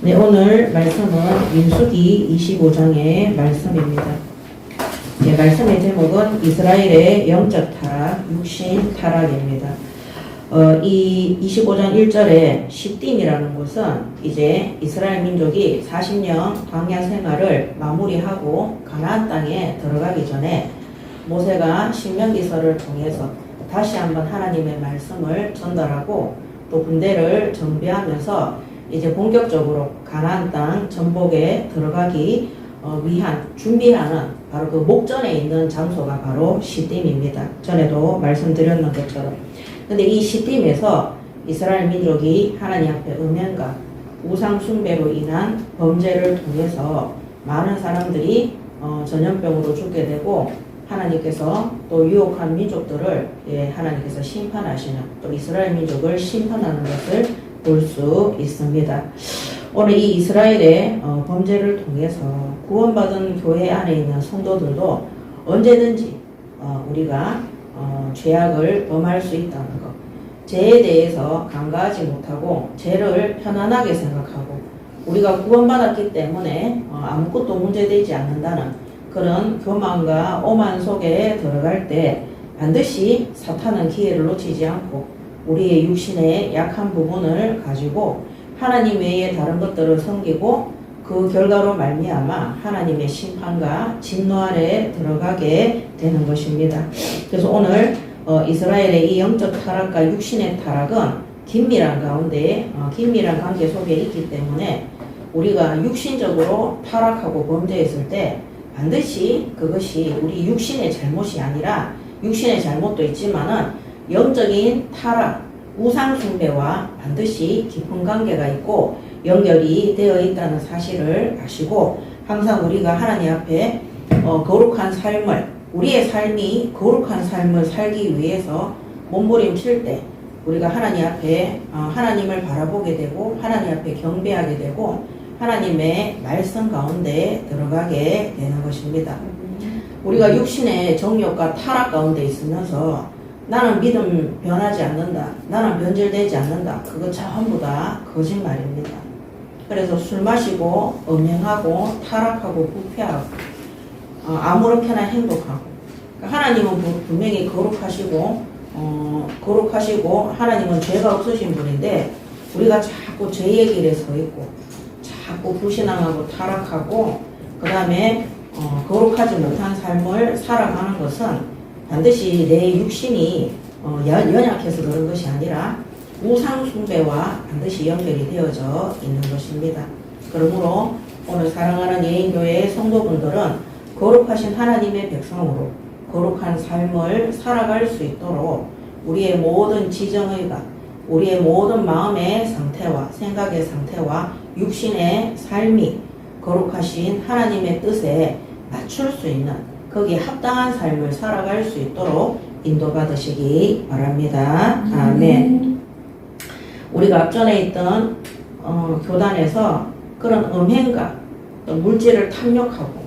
네, 오늘 말씀은 민수기 25장의 말씀입니다. 네, 말씀의 제목은 이스라엘의 영적 타락, 육신 타락입니다. 이 25장 1절에 시딤이라는 곳은 이제 이스라엘 민족이 40년 광야 생활을 마무리하고 가나안 땅에 들어가기 전에 모세가 신명기서를 통해서 다시 한번 하나님의 말씀을 전달하고 또 군대를 정비하면서 이제 본격적으로 가나안 땅 전복에 들어가기 위한 준비하는 바로 그 목전에 있는 장소가 바로 시딤입니다. 전에도 말씀드렸는 것처럼. 근데 이 시딤에서 이스라엘 민족이 하나님 앞에 음행과 우상 숭배로 인한 범죄를 통해서 많은 사람들이 전염병으로 죽게 되고 하나님께서 또 유혹한 민족들을 하나님께서 심판하시는 또 이스라엘 민족을 심판하는 것을 볼 수 있습니다. 오늘 이 이스라엘의 범죄를 통해서 구원받은 교회 안에 있는 성도들도 언제든지 우리가 죄악을 범할 수 있다는 것, 죄에 대해서 간과하지 못하고 죄를 편안하게 생각하고 우리가 구원받았기 때문에 아무것도 문제되지 않는다는 그런 교만과 오만 속에 들어갈 때 반드시 사탄은 기회를 놓치지 않고 우리의 육신의 약한 부분을 가지고 하나님 외에 다른 것들을 섬기고 그 결과로 말미암아 하나님의 심판과 진노 아래에 들어가게 되는 것입니다. 그래서 오늘 이스라엘의 이 영적 타락과 육신의 타락은 긴밀한 가운데 긴밀한 관계 속에 있기 때문에 우리가 육신적으로 타락하고 범죄했을 때 반드시 그것이 우리 육신의 잘못이 아니라 육신의 잘못도 있지만은 영적인 타락, 우상 숭배와 반드시 깊은 관계가 있고 연결이 되어 있다는 사실을 아시고 항상 우리가 하나님 앞에 거룩한 삶을 우리의 삶이 거룩한 삶을 살기 위해서 몸부림칠 때 우리가 하나님 앞에 하나님을 바라보게 되고 하나님 앞에 경배하게 되고 하나님의 말씀 가운데 들어가게 되는 것입니다. 우리가 육신의 정욕과 타락 가운데 있으면서 나는 믿음 변하지 않는다. 나는 변질되지 않는다. 그거 전부 다 거짓말입니다. 그래서 술 마시고 음행하고 타락하고 부패하고 아무렇게나 행동하고 하나님은 분명히 거룩하시고 하나님은 죄가 없으신 분인데 우리가 자꾸 죄의 길에 서 있고 자꾸 불신앙하고 타락하고 그 다음에 거룩하지 못한 삶을 살아가는 것은 반드시 내 육신이 연약해서 그런 것이 아니라 우상 숭배와 반드시 연결이 되어져 있는 것입니다. 그러므로 오늘 사랑하는 예인교회의 성도분들은 거룩하신 하나님의 백성으로 거룩한 삶을 살아갈 수 있도록 우리의 모든 지정의가 우리의 모든 마음의 상태와 생각의 상태와 육신의 삶이 거룩하신 하나님의 뜻에 맞출 수 있는 거기에 합당한 삶을 살아갈 수 있도록 인도받으시기 바랍니다. 아멘. 우리가 앞전에 있던 교단에서 그런 음행과 또 물질을 탐욕하고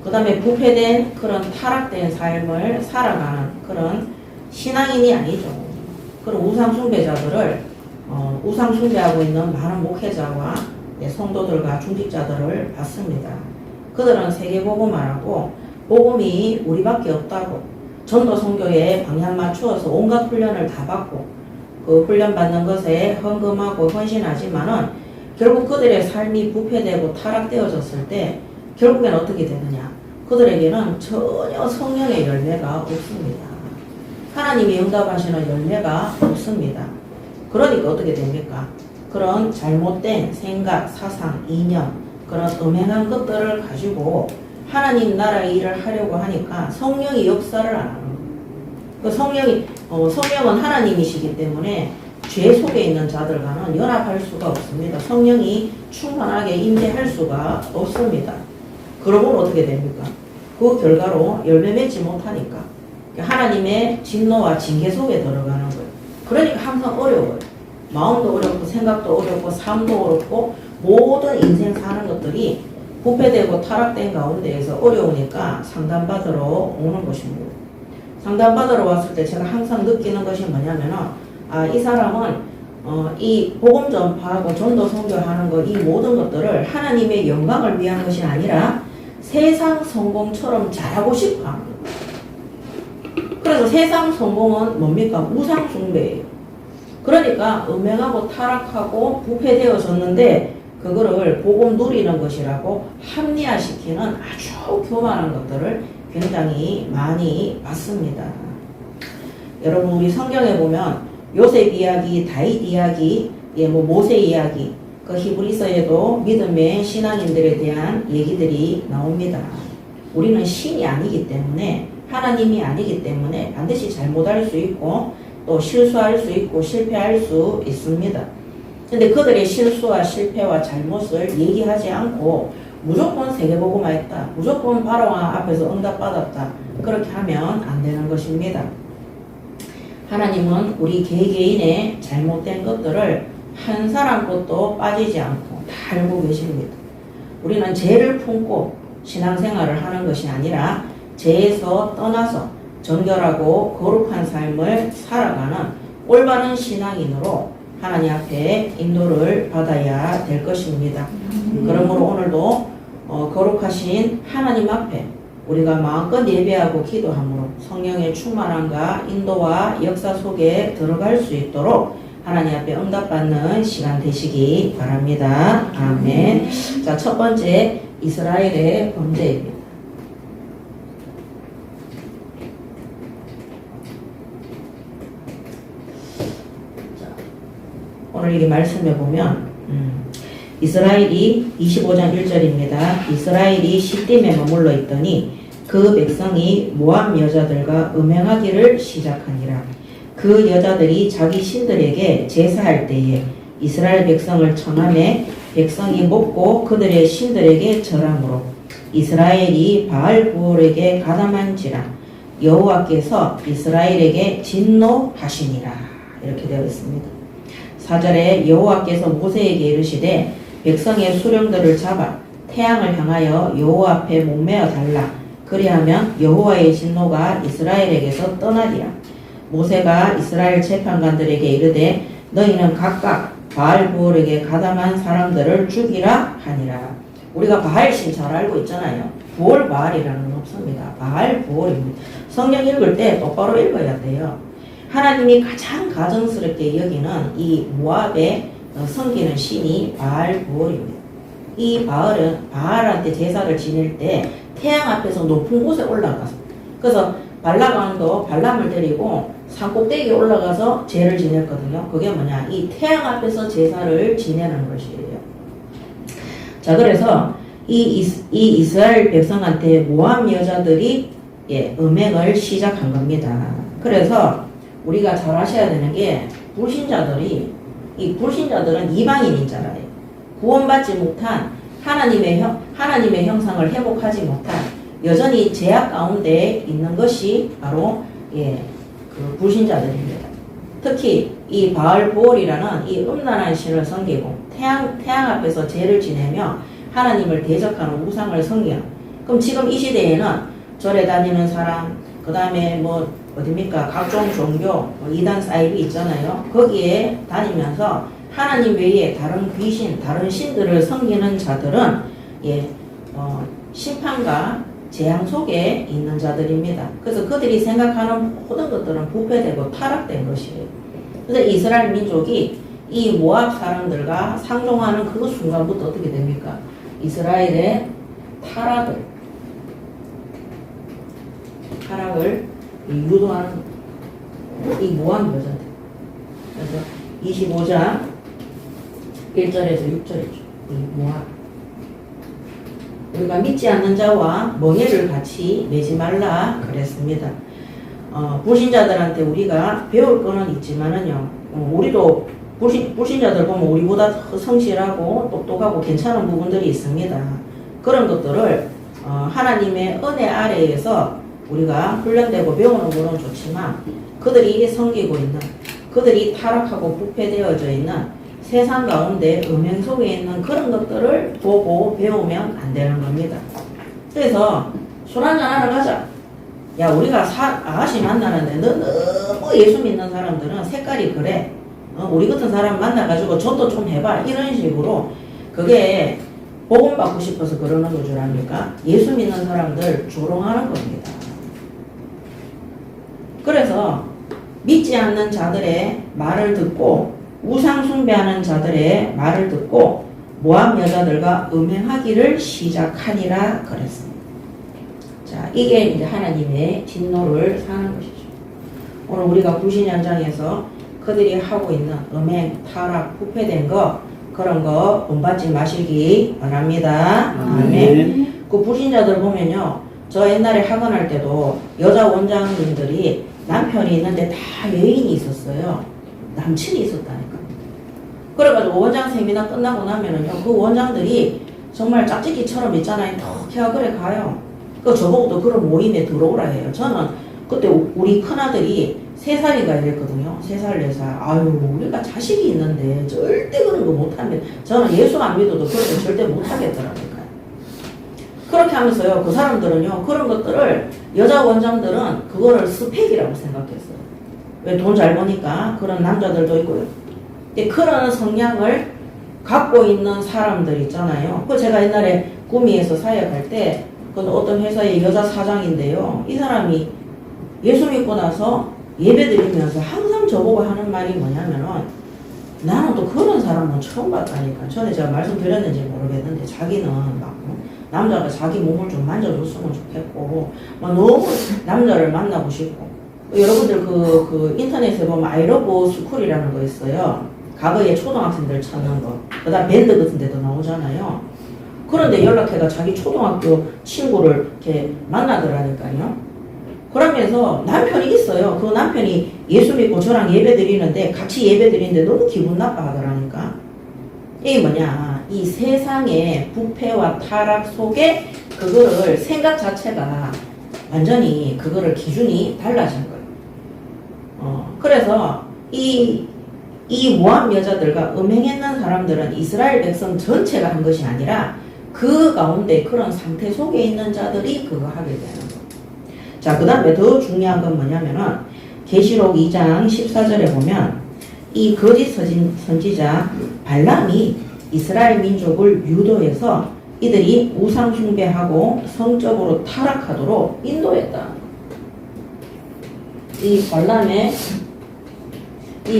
그 다음에 부패된 그런 타락된 삶을 살아가는 그런 신앙인이 아니죠. 그런 우상숭배자들을 우상숭배하고 있는 많은 목회자와 성도들과 중직자들을 봤습니다. 그들은 세계복음만 하고 복음이 우리밖에 없다고 전도 선교에 방향 맞추어서 온갖 훈련을 다 받고 그 훈련 받는 것에 헌금하고 헌신하지만은 결국 그들의 삶이 부패되고 타락되어졌을 때 결국엔 어떻게 되느냐? 그들에게는 전혀 성령의 열매가 없습니다. 하나님이 응답하시는 열매가 없습니다. 그러니까 어떻게 됩니까? 그런 잘못된 생각, 사상, 이념, 그런 음행한 것들을 가지고 하나님 나라의 일을 하려고 하니까 성령이 역사를 안 하는 거예요. 성령은 하나님이시기 때문에 죄 속에 있는 자들과는 연합할 수가 없습니다. 성령이 충만하게 임재할 수가 없습니다. 그러면 어떻게 됩니까? 그 결과로 열매 맺지 못하니까 하나님의 진노와 징계 속에 들어가는 거예요. 그러니까 항상 어려워요. 마음도 어렵고 생각도 어렵고 삶도 어렵고 모든 인생 사는 것들이 부패되고 타락된 가운데에서 어려우니까 상담받으러 오는 것입니다. 상담받으러 왔을 때 제가 항상 느끼는 것이 뭐냐면은 이 사람은 이 복음 전파하고 전도 선교하는 것, 이 모든 것들을 하나님의 영광을 위한 것이 아니라 세상 성공처럼 잘하고 싶어 합니다. 그래서 세상 성공은 뭡니까? 우상 숭배예요. 그러니까 음행하고 타락하고 부패되어졌는데 그거를 복음 누리는 것이라고 합리화시키는 아주 교만한 것들을 굉장히 많이 봤습니다. 여러분 우리 성경에 보면 요셉 이야기, 다윗 이야기, 뭐 모세 이야기, 그 히브리서에도 믿음의 신앙인들에 대한 얘기들이 나옵니다. 우리는 신이 아니기 때문에 하나님이 아니기 때문에 반드시 잘못할 수 있고 또 실수할 수 있고 실패할 수 있습니다. 근데 그들의 실수와 실패와 잘못을 얘기하지 않고 무조건 세계복음화했다, 무조건 바로왕 앞에서 응답받았다, 그렇게 하면 안 되는 것입니다. 하나님은 우리 개개인의 잘못된 것들을 한 사람 것도 빠지지 않고 다 알고 계십니다. 우리는 죄를 품고 신앙생활을 하는 것이 아니라 죄에서 떠나서 정결하고 거룩한 삶을 살아가는 올바른 신앙인으로 하나님 앞에 인도를 받아야 될 것입니다. 그러므로 오늘도 거룩하신 하나님 앞에 우리가 마음껏 예배하고 기도함으로 성령의 충만함과 인도와 역사 속에 들어갈 수 있도록 하나님 앞에 응답받는 시간 되시기 바랍니다. 아멘. 자, 첫 번째 이스라엘의 범죄입니다. 자, 오늘 이 말씀에 보면 이스라엘이 25장 1절입니다. 이스라엘이 시딤에 머물러 있더니 그 백성이 모압 여자들과 음행하기를 시작하니라. 그 여자들이 자기 신들에게 제사할 때에 이스라엘 백성을 청하매 백성이 먹고 그들의 신들에게 절함으로 이스라엘이 바알 부올에게 가담한지라 여호와께서 이스라엘에게 진노하시니라. 이렇게 되어 있습니다. 4절에 여호와께서 모세에게 이르시되 백성의 수령들을 잡아 태양을 향하여 여호와 앞에 목매어 달라. 그리하면 여호와의 진노가 이스라엘에게서 떠나리라. 모세가 이스라엘 재판관들에게 이르되 너희는 각각 바알 부올에게 가담한 사람들을 죽이라 하니라. 우리가 바알신 잘 알고 있잖아요. 부올 바알이라는 건 없습니다. 바알 부올입니다. 성경 읽을 때 똑바로 읽어야 돼요. 하나님이 가장 가증스럽게 여기는 이 모압에 섬기는 신이 바알 부올입니다. 이 바알은 바알한테 제사를 지낼 때 태양 앞에서 높은 곳에 올라가서, 그래서 발람왕도 발람을 데리고 산꼭대기에 올라가서 제를 지냈거든요. 그게 뭐냐, 이 태양 앞에서 제사를 지내는 것이에요. 자, 그래서 이 이스라엘 백성한테 모압 여자들이 음행을 시작한 겁니다. 그래서 우리가 잘 아셔야 되는 게 이 불신자들은 이방인이잖아요. 구원받지 못한 하나님의 형상을 회복하지 못한 여전히 죄악 가운데 있는 것이 바로 그 불신자들입니다. 특히 이 바알 부올이라는 이 음란한 신을 섬기고 태양 앞에서 죄를 지내며 하나님을 대적하는 우상을 섬기는. 그럼 지금 이 시대에는 절에 다니는 사람, 그 다음에 뭐 어딥니까, 각종 종교, 이단 사이비 있잖아요. 거기에 다니면서 하나님 외에 다른 귀신, 다른 신들을 섬기는 자들은 심판과 재앙 속에 있는 자들입니다. 그래서 그들이 생각하는 모든 것들은 부패되고 타락된 것이에요. 그래서 이스라엘 민족이 이 모압 사람들과 상종하는 그 순간부터 어떻게 됩니까? 이스라엘의 타락을 유도하는 이 모압 여자들. 그래서 25장 1절에서 6절이죠. 이 모압. 우리가 믿지 않는 자와 멍에를 같이 매지 말라 그랬습니다. 불신자들한테 우리가 배울 거는 있지만은요, 우리도 불신자들 보면 우리보다 성실하고 똑똑하고 괜찮은 부분들이 있습니다. 그런 것들을 하나님의 은혜 아래에서 우리가 훈련되고 배우는 것은 좋지만 그들이 섬기고 있는, 그들이 타락하고 부패되어져 있는 세상 가운데 음행 속에 있는 그런 것들을 보고 배우면 안 되는 겁니다. 그래서 술 한잔 하러 가자. 야, 우리가 아가씨 만나는데 너 너무 예수 믿는 사람들은 색깔이 그래. 우리 같은 사람 만나가지고 저도 좀 해봐 이런 식으로 그게 복음 받고 싶어서 그러는 거 줄 압니까? 예수 믿는 사람들 조롱하는 겁니다. 그래서 믿지 않는 자들의 말을 듣고 우상 숭배하는 자들의 말을 듣고 모압 여자들과 음행하기를 시작하니라 그랬습니다. 자, 이게 이제 하나님의 진노를 사는 것이죠. 오늘 우리가 구신 현장에서 그들이 하고 있는 음행, 타락, 부패된 거 그런 거 본받지 마시기 바랍니다. 아멘. 그 불신자들 보면요, 저 옛날에 학원할 때도 여자 원장님들이 남편이 있는데 다 여인이 있었어요. 남친이 있었다니까. 그래가지고 원장 세미나 끝나고 나면은요, 그 원장들이 정말 짝짓기처럼 있잖아요. 톡 해가 그래 가요. 그 저보고도 그런 모임에 들어오라 해요. 저는 그때 우리 큰아들이 3살인가 이랬거든요. 3살, 4살. 아유, 우리가 자식이 있는데 절대 그런 거 못하면, 저는 예수 안 믿어도 그런 거 절대 못하겠더라고요. 그렇게 하면서요, 그 사람들은요, 그런 것들을, 여자 원장들은 그거를 스펙이라고 생각했어요. 왜 돈 잘 버니까 그런 남자들도 있고요. 근데 그런 성향을 갖고 있는 사람들 있잖아요. 그 제가 옛날에 구미에서 사역할 때, 그 어떤 회사의 여자 사장인데요. 이 사람이 예수 믿고 나서 예배 드리면서 항상 저보고 하는 말이 뭐냐면은, 나는 또 그런 사람은 처음 봤다니까. 전에 제가 말씀드렸는지 모르겠는데 자기는 막 남자가 자기 몸을 좀 만져줬으면 좋겠고 막 너무 남자를 만나고 싶고, 여러분들 그 인터넷에 보면 아이러브 스쿨이라는 거 있어요. 과거에 초등학생들 찾는 거. 그 다음 밴드 같은 데도 나오잖아요. 그런데 연락해가 자기 초등학교 친구를 이렇게 만나더라니까요. 그러면서 남편이 있어요. 그 남편이 예수 믿고 저랑 예배 드리는데 같이 예배 드리는데 너무 기분 나빠 하더라니까. 이게 뭐냐, 이 세상의 부패와 타락 속에 그거를 생각 자체가 완전히 그거를 기준이 달라진 거예요. 그래서 이 모압 여자들과 음행했는 사람들은 이스라엘 백성 전체가 한 것이 아니라 그 가운데 그런 상태 속에 있는 자들이 그거 하게 되는 거예요. 자, 그 다음에 더 중요한 건 뭐냐면은 계시록 2장 14절에 보면 이 거짓 선지자 발람이 이스라엘 민족을 유도해서 이들이 우상 숭배하고 성적으로 타락하도록 인도했다. 이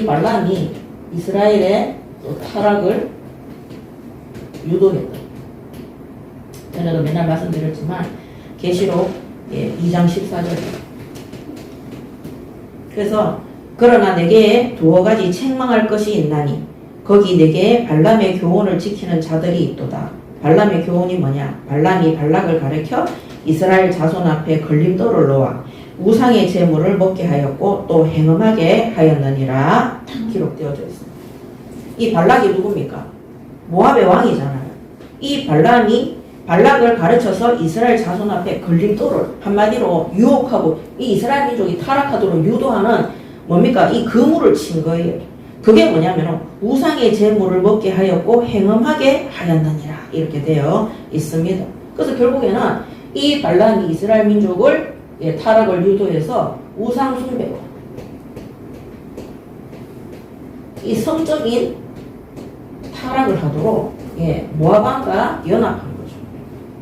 발람이 이스라엘의 타락을 유도했다. 제가 맨날 말씀드렸지만 계시록 2장 14절. 그래서 그러나 내게 두어 가지 책망할 것이 있나니 거기 내게 발람의 교훈을 지키는 자들이 있도다. 발람의 교훈이 뭐냐? 발람이 발락을 가르쳐 이스라엘 자손 앞에 걸림돌을 놓아 우상의 제물을 먹게 하였고 또 행음하게 하였느니라. 기록되어져 있습니다. 이 발락이 누굽니까? 모압의 왕이잖아요. 이 발람이 발락을 가르쳐서 이스라엘 자손 앞에 걸림돌을 한마디로 유혹하고 이 이스라엘 민족이 타락하도록 유도하는 뭡니까? 이 그물을 친 거예요. 그게 뭐냐면 우상의 제물을 먹게 하였고 행음하게 하였느니라 이렇게 되어 있습니다. 그래서 결국에는 이 발람이 이스라엘 민족을 타락을 유도해서 우상 숭배와 이 성적인 타락을 하도록 모압 왕과 연합한 거죠.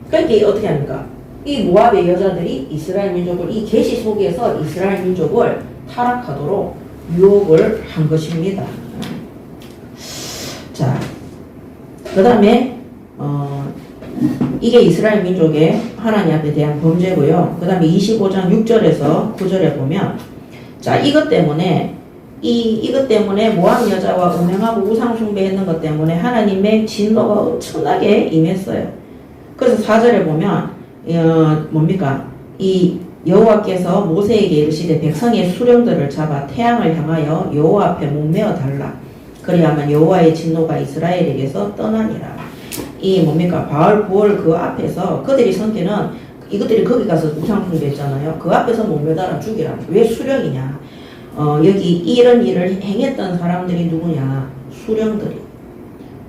그러니까 어떻게 합니까? 이 모압의 여자들이 이스라엘 민족을 이 계시 속에서 이스라엘 민족을 타락하도록 유혹을 한 것입니다. 자, 그 다음에 이게 이스라엘 민족의 하나님 앞에 대한 범죄고요. 그 다음에 25장 6절에서 9절에 보면 자, 이것 때문에 모압 여자와 음행하고 우상 숭배했는 것 때문에 하나님의 진노가 엄청나게 임했어요. 그래서 4절에 보면 뭡니까? 이 여호와께서 모세에게 이르시되 백성의 수령들을 잡아 태양을 향하여 여호와 앞에 목매어 달라. 그리하면 여호와의 진노가 이스라엘에게서 떠나니라. 이 뭡니까? 바알 부월 그 앞에서 그들이 성기는 이것들이 거기 가서 우상 숭배했잖아요. 그 앞에서 목매달아 죽이라. 왜 수령이냐? 여기 이런 일을 행했던 사람들이 누구냐? 수령들이.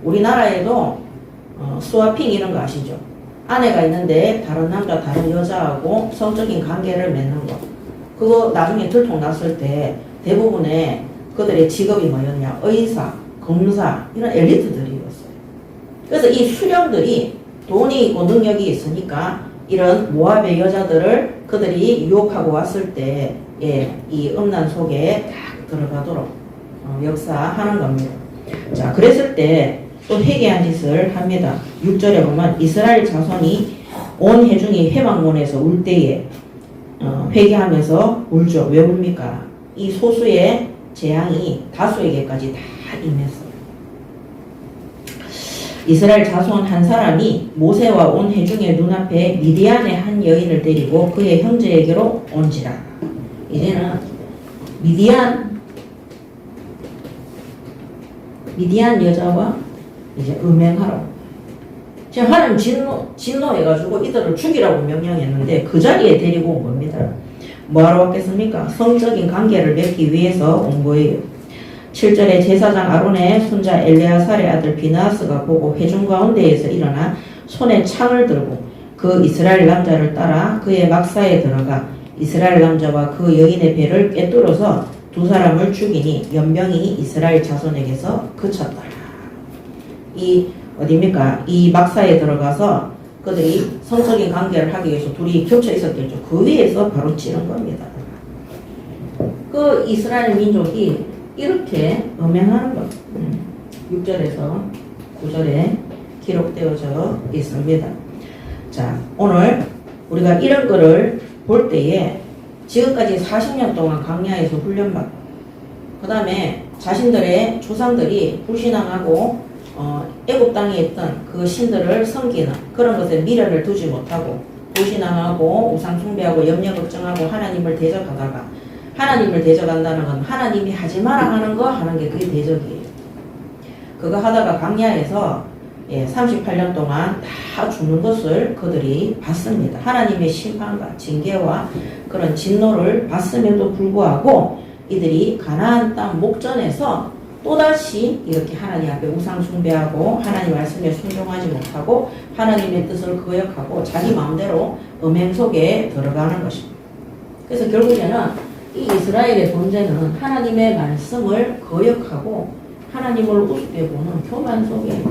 우리나라에도 스와핑 이런 거 아시죠? 아내가 있는데 다른 남자 다른 여자하고 성적인 관계를 맺는 거, 그거 나중에 들통났을 때 대부분의 그들의 직업이 뭐였냐? 의사, 검사 이런 엘리트들이었어요. 그래서 이 수령들이 돈이 있고 능력이 있으니까 이런 모압의 여자들을 그들이 유혹하고 왔을 때 이 음란 속에 딱 들어가도록 역사하는 겁니다. 자, 그랬을 때 또 회개한 짓을 합니다. 6절에 보면 이스라엘 자손이 온 회중이 회막문에서 울 때에 회개하면서 울죠. 왜 웁니까? 이 소수의 재앙이 다수에게까지 다 임했어요. 이스라엘 자손 한 사람이 모세와 온 회중의 눈앞에 미디안의 한 여인을 데리고 그의 형제에게로 온지라. 이제는 미디안 여자와 이제 음행하라고. 지금 하나님 진노해가지고 이들을 죽이라고 명령했는데 그 자리에 데리고 온 겁니다. 뭐하러 왔겠습니까? 성적인 관계를 맺기 위해서 온 거예요. 7절에 제사장 아론의 손자 엘레아살의 아들 비나스가 보고 회중 가운데에서 일어나 손에 창을 들고 그 이스라엘 남자를 따라 그의 막사에 들어가 이스라엘 남자와 그 여인의 배를 꿰뚫어서 두 사람을 죽이니 연병이 이스라엘 자손에게서 그쳤다. 이 어디입니까? 이 막사에 들어가서 그들이 성적인 관계를 하기 위해서 둘이 겹쳐 있었겠죠. 그 위에서 바로 찌른 겁니다. 그 이스라엘 민족이 이렇게 음행하는 것. 6절에서 9절에 기록되어져 있습니다. 자, 오늘 우리가 이런 거를 볼 때에 지금까지 40년 동안 광야에서 훈련받고 그 다음에 자신들의 조상들이 불신앙하고 애굽 땅에 있던 그 신들을 섬기는 그런 것에 미련을 두지 못하고 불신앙하고 우상 숭배하고 염려 걱정하고 하나님을 대적하다가 하나님을 대적한다는 건 하나님이 하지 마라 하는 거 하는 게 그게 대적이에요. 그거 하다가 광야에서 38년 동안 다 죽는 것을 그들이 봤습니다. 하나님의 심판과 징계와 그런 진노를 봤음에도 불구하고 이들이 가나안 땅 목전에서 또다시 이렇게 하나님 앞에 우상 숭배하고 하나님 말씀에 순종하지 못하고 하나님의 뜻을 거역하고 자기 마음대로 음행 속에 들어가는 것입니다. 그래서 결국에는 이 이스라엘의 존재는 하나님의 말씀을 거역하고 하나님을 우습게 보는 교만 속에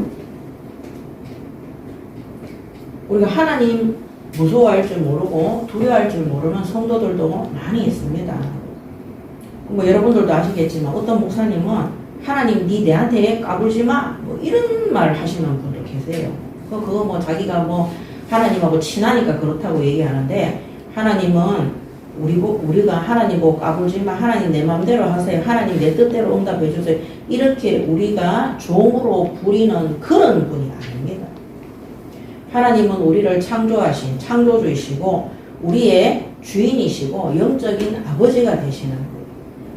우리가 하나님 무서워할 줄 모르고 두려워할 줄 모르는 성도들도 많이 있습니다. 뭐 여러분들도 아시겠지만 어떤 목사님은 하나님 니 내한테 까불지 마 뭐 이런 말 하시는 분도 계세요. 그거 뭐 자기가 뭐 하나님하고 친하니까 그렇다고 얘기하는데 하나님은 우리가 하나님 보고 까불지 마 하나님 내 마음대로 하세요 하나님 내 뜻대로 응답해 주세요 이렇게 우리가 종으로 부리는 그런 분이 아닙니다. 하나님은 우리를 창조하신 창조주이시고 우리의 주인이시고 영적인 아버지가 되시는 거예요.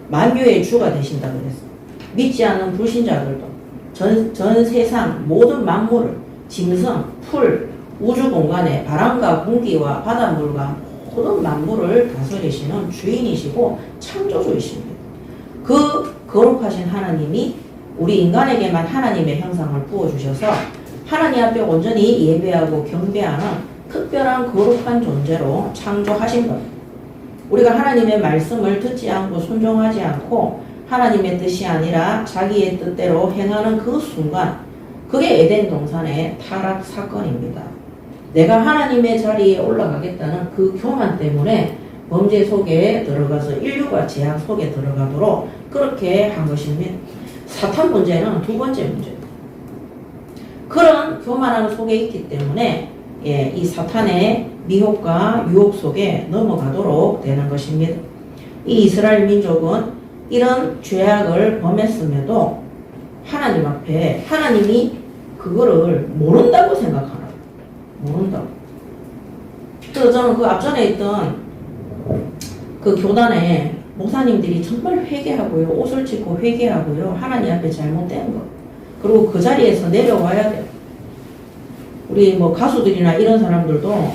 만유의 주가 되신다고 그랬어요. 믿지 않는 불신자들도 전 세상 모든 만물을 짐승, 풀, 우주 공간에 바람과 공기와 바닷물과 모든 만물을 다스리시는 주인이시고 창조주이십니다. 그 거룩하신 하나님이 우리 인간에게만 하나님의 형상을 부어주셔서 하나님 앞에 온전히 예배하고 경배하는 특별한 거룩한 존재로 창조하신 겁니다. 우리가 하나님의 말씀을 듣지 않고 순종하지 않고 하나님의 뜻이 아니라 자기의 뜻대로 행하는 그 순간 그게 에덴 동산의 타락 사건입니다. 내가 하나님의 자리에 올라가겠다는 그 교만 때문에 범죄 속에 들어가서 인류가 재앙 속에 들어가도록 그렇게 한 것입니다. 사탄 문제는 두 번째 문제입니다. 그런 교만함 속에 있기 때문에 이 사탄의 미혹과 유혹 속에 넘어가도록 되는 것입니다. 이 이스라엘 민족은 이런 죄악을 범했음에도 하나님 앞에 하나님이 그거를 모른다고 생각하나 모른다고. 그래서 저는 그 앞전에 있던 그 교단에 목사님들이 정말 회개하고요. 옷을 찢고 회개하고요. 하나님 앞에 잘못된 거. 그리고 그 자리에서 내려와야 돼요. 우리 뭐 가수들이나 이런 사람들도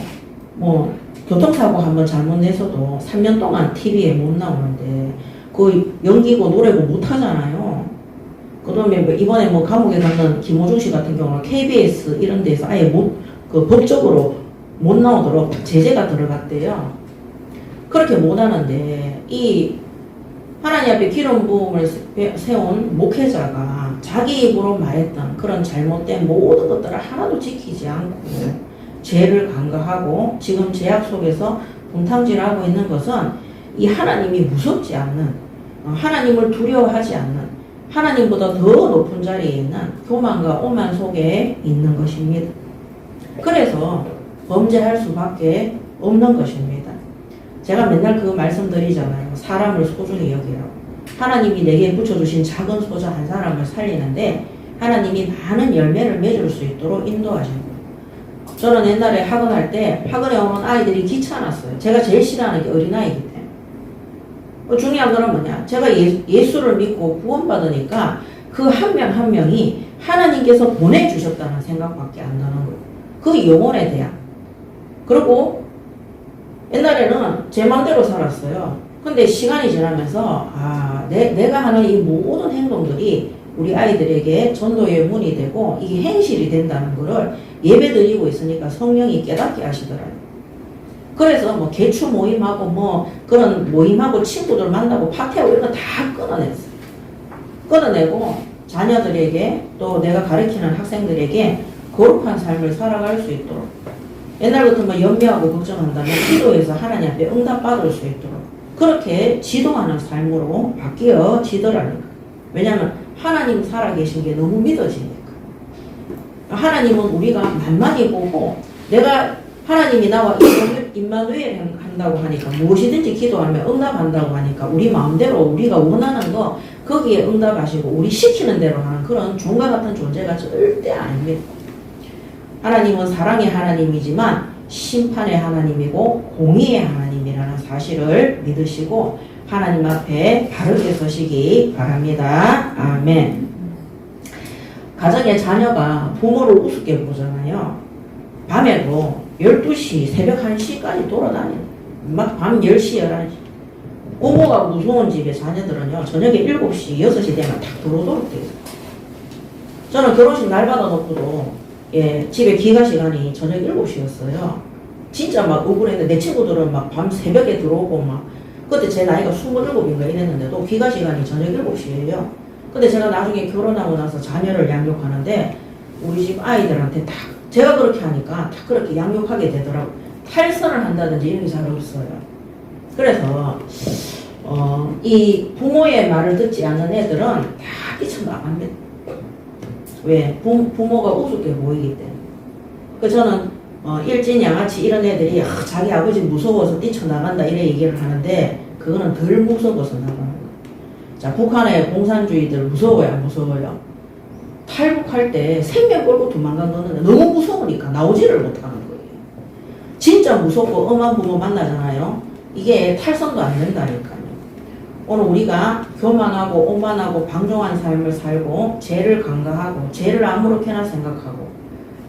뭐 교통사고 한번 잘못 내서도 3년 동안 TV에 못 나오는데 그 연기고 노래고 못 하잖아요. 그 다음에 뭐 이번에 뭐 감옥에 갔는 김호중 씨 같은 경우는 KBS 이런 데서 아예 그 법적으로 못 나오도록 제재가 들어갔대요. 그렇게 못 하는데 이 하나님 앞에 기름 부음을 세운 목회자가 자기 입으로 말했던 그런 잘못된 모든 것들을 하나도 지키지 않고 죄를 간과하고 지금 죄악 속에서 분탕질하고 있는 것은 이 하나님이 무섭지 않는, 하나님을 두려워하지 않는, 하나님보다 더 높은 자리에 있는 교만과 오만 속에 있는 것입니다. 그래서 범죄할 수밖에 없는 것입니다. 제가 맨날 그 말씀드리잖아요. 사람을 소중히 여기라고. 하나님이 내게 붙여주신 작은 소자 한 사람을 살리는데 하나님이 많은 열매를 맺을 수 있도록 인도하신 거예요. 저는 옛날에 학원할 때 학원에 오는 아이들이 귀찮았어요. 제가 제일 싫어하는 게 어린아이이기 때문에. 중요한 거는 뭐냐. 제가 예수를 믿고 구원받으니까 그 한 명 한 명이 하나님께서 보내주셨다는 생각밖에 안 나는 거예요. 그 영혼에 대한. 그리고 옛날에는 제 맘대로 살았어요. 근데 시간이 지나면서 내가 하는 이 모든 행동들이 우리 아이들에게 전도의 문이 되고 이게 행실이 된다는 거를 예배 드리고 있으니까 성령이 깨닫게 하시더라고요. 그래서 뭐 개추 모임하고 뭐 그런 모임하고 친구들 만나고 파티하고 이런 거 다 끊어냈어요. 끊어내고 자녀들에게 또 내가 가르치는 학생들에게 거룩한 삶을 살아갈 수 있도록 옛날 같으면 연매하고 걱정한다면 기도해서 하나님 앞에 응답받을 수 있도록 그렇게 지도하는 삶으로 바뀌어지더라니까. 왜냐하면 하나님 살아계신 게 너무 믿어지니까. 하나님은 우리가 만만히 보고 내가 하나님이 나와 임마누엘 한다고 하니까 무엇이든지 기도하면 응답한다고 하니까 우리 마음대로 우리가 원하는 거 거기에 응답하시고 우리 시키는 대로 하는 그런 종과 같은 존재가 절대 아닙니다. 하나님은 사랑의 하나님이지만 심판의 하나님이고 공의의 하나님이라는 사실을 믿으시고 하나님 앞에 바르게 서시기 바랍니다. 아멘. 가정의 자녀가 부모를 우습게 보잖아요. 밤에도 12시, 새벽 1시까지 돌아다니는 막 밤 10시, 11시. 부모가 무서운 집의 자녀들은요, 저녁에 7시, 6시 되면 탁 들어오도록 돼요. 저는 결혼식 날 받아놓고도 집에 귀가 시간이 저녁 7시였어요. 진짜 막 억울했는데 내 친구들은 막 밤 새벽에 들어오고 막 그때 제 나이가 27인가 이랬는데도 귀가 시간이 저녁 7시예요. 근데 제가 나중에 결혼하고 나서 자녀를 양육하는데 우리 집 아이들한테 다 제가 그렇게 하니까 다 그렇게 양육하게 되더라고요. 탈선을 한다든지 이런 게 잘 없어요. 그래서 이 부모의 말을 듣지 않는 애들은 다 뛰쳐나갑니다. 왜? 부모가 우습게 보이기 때문에. 그 저는 일진 양아치 이런 애들이 자기 아버지 무서워서 뛰쳐나간다 이래 얘기를 하는데 그거는 덜 무서워서 나가는 거예요. 자, 북한의 공산주의들 무서워요? 안 무서워요? 탈북할 때 생명 걸고 도망간 거는 너무 무서우니까 나오지를 못하는 거예요. 진짜 무섭고 엄한 부모 만나잖아요. 이게 탈선도 안 된다니까요. 오늘 우리가 교만하고 오만하고 방종한 삶을 살고 죄를 간과하고 죄를 아무렇게나 생각하고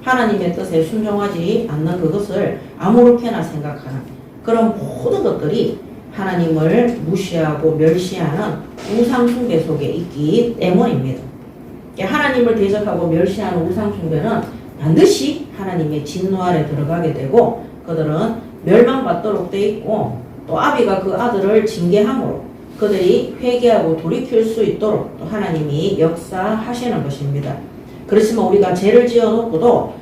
하나님의 뜻에 순종하지 않는 그것을 아무렇게나 생각하는 그런 모든 것들이 하나님을 무시하고 멸시하는 우상숭배 속에 있기 때문입니다. 하나님을 대적하고 멸시하는 우상숭배는 반드시 하나님의 진노 아래 들어가게 되고 그들은 멸망받도록 돼 있고 또 아비가 그 아들을 징계함으로 그들이 회개하고 돌이킬 수 있도록 또 하나님이 역사하시는 것입니다. 그렇지만 우리가 죄를 지어놓고도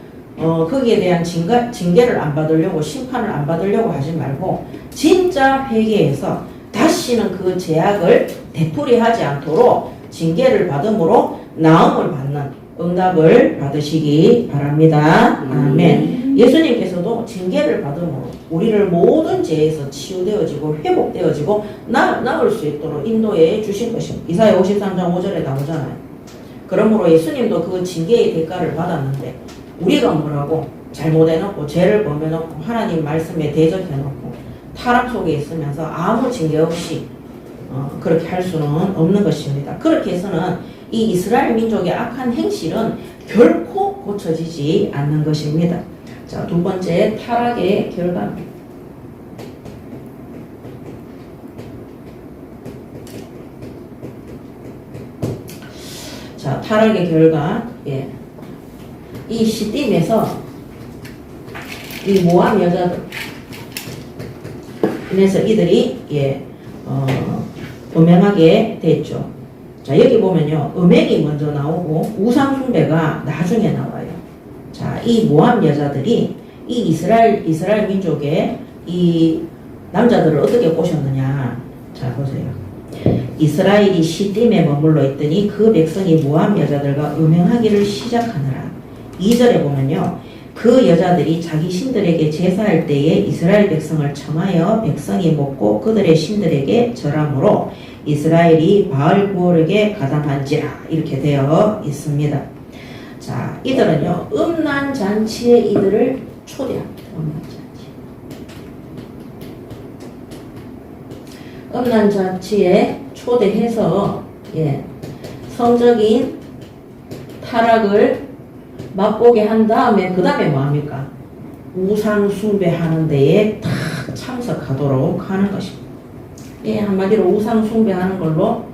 거기에 대한 징계를 안 받으려고 심판을 안 받으려고 하지 말고 진짜 회개해서 다시는 그 죄악을 되풀이하지 않도록 징계를 받음으로 나음을 받는 응답을 받으시기 바랍니다. 아멘. 예수님께서도 징계를 받음으로 우리를 모든 죄에서 치유되어지고 회복되어지고 나을 수 있도록 인도해 주신 것입니다. 이사야 53장 5절에 나오잖아요. 그러므로 예수님도 그 징계의 대가를 받았는데 우리가 뭐라고 잘못해놓고 죄를 범해놓고 하나님 말씀에 대적해놓고 타락 속에 있으면서 아무 징계 없이 그렇게 할 수는 없는 것입니다. 그렇게 해서는 이 이스라엘 민족의 악한 행실은 결코 고쳐지지 않는 것입니다. 자, 두 번째 타락의 결과입니다. 자, 타락의 결과. 이 시딤에서 이 모압 여자들 그래서 이들이 음행하게 됐죠. 자, 여기 보면요. 음행이 먼저 나오고 우상숭배가 나중에 나와요. 자, 이 모함 여자들이 이 이스라엘 민족의 이 남자들을 어떻게 꼬셨느냐. 자, 보세요. 이스라엘이 시딤에 머물러 있더니 그 백성이 모함 여자들과 음행하기를 시작하느라. 2절에 보면요. 그 여자들이 자기 신들에게 제사할 때에 이스라엘 백성을 청하여 백성이 먹고 그들의 신들에게 절함으로 이스라엘이 바알고르에게 가담한지라. 이렇게 되어 있습니다. 자, 이들은요. 음란잔치에 이들을 초대합니다. 음란잔치에 초대해서 성적인 타락을 맛보게 한 다음에 그 다음에 뭐합니까? 우상숭배하는 데에 다 참석하도록 하는 것입니다. 한마디로 우상숭배하는 걸로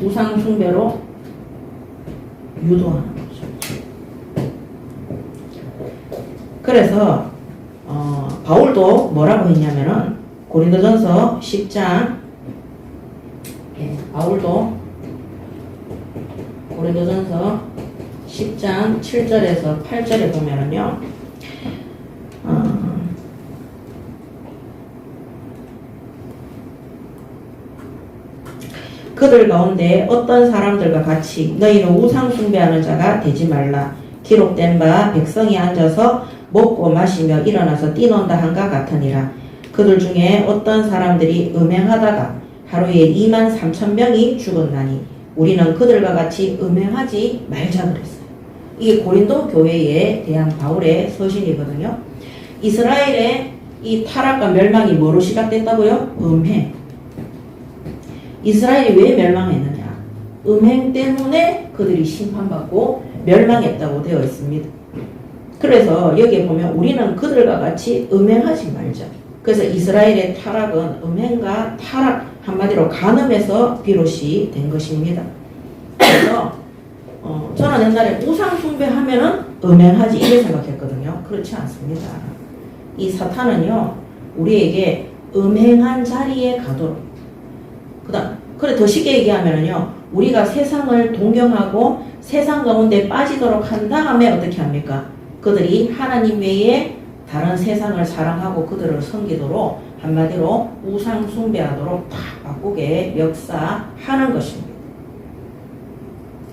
우상숭배로 유도하는 거죠. 그래서 바울도 뭐라고 했냐면은 고린도전서 10장 바울도 고린도전서 10장 7절에서 8절에 보면은요. 그들 가운데 어떤 사람들과 같이 너희는 우상 숭배하는 자가 되지 말라. 기록된 바 백성이 앉아서 먹고 마시며 일어나서 뛰논다 한가 같으니라. 그들 중에 어떤 사람들이 음행하다가 하루에 23,000명이 죽었나니 우리는 그들과 같이 음행하지 말자 그랬어요. 이게 고린도 교회에 대한 바울의 서신이거든요. 이스라엘의 이 타락과 멸망이 뭐로 시작됐다고요? 음행. 이스라엘이 왜 멸망했느냐? 음행 때문에 그들이 심판받고 멸망했다고 되어 있습니다. 그래서 여기에 보면 우리는 그들과 같이 음행하지 말자. 그래서 이스라엘의 타락은 음행과 타락, 한마디로 간음에서 비롯이 된 것입니다. 그래서 저는 옛날에 우상 숭배하면은 음행하지 이렇게 생각했거든요. 그렇지 않습니다. 이 사탄은요 우리에게 음행한 자리에 가도록, 그래 더 쉽게 얘기하면은요 우리가 세상을 동경하고 세상 가운데 빠지도록 한 다음에 어떻게 합니까? 그들이 하나님 외에 다른 세상을 사랑하고 그들을 섬기도록, 한마디로 우상 숭배하도록 다 바꾸게 역사하는 것입니다.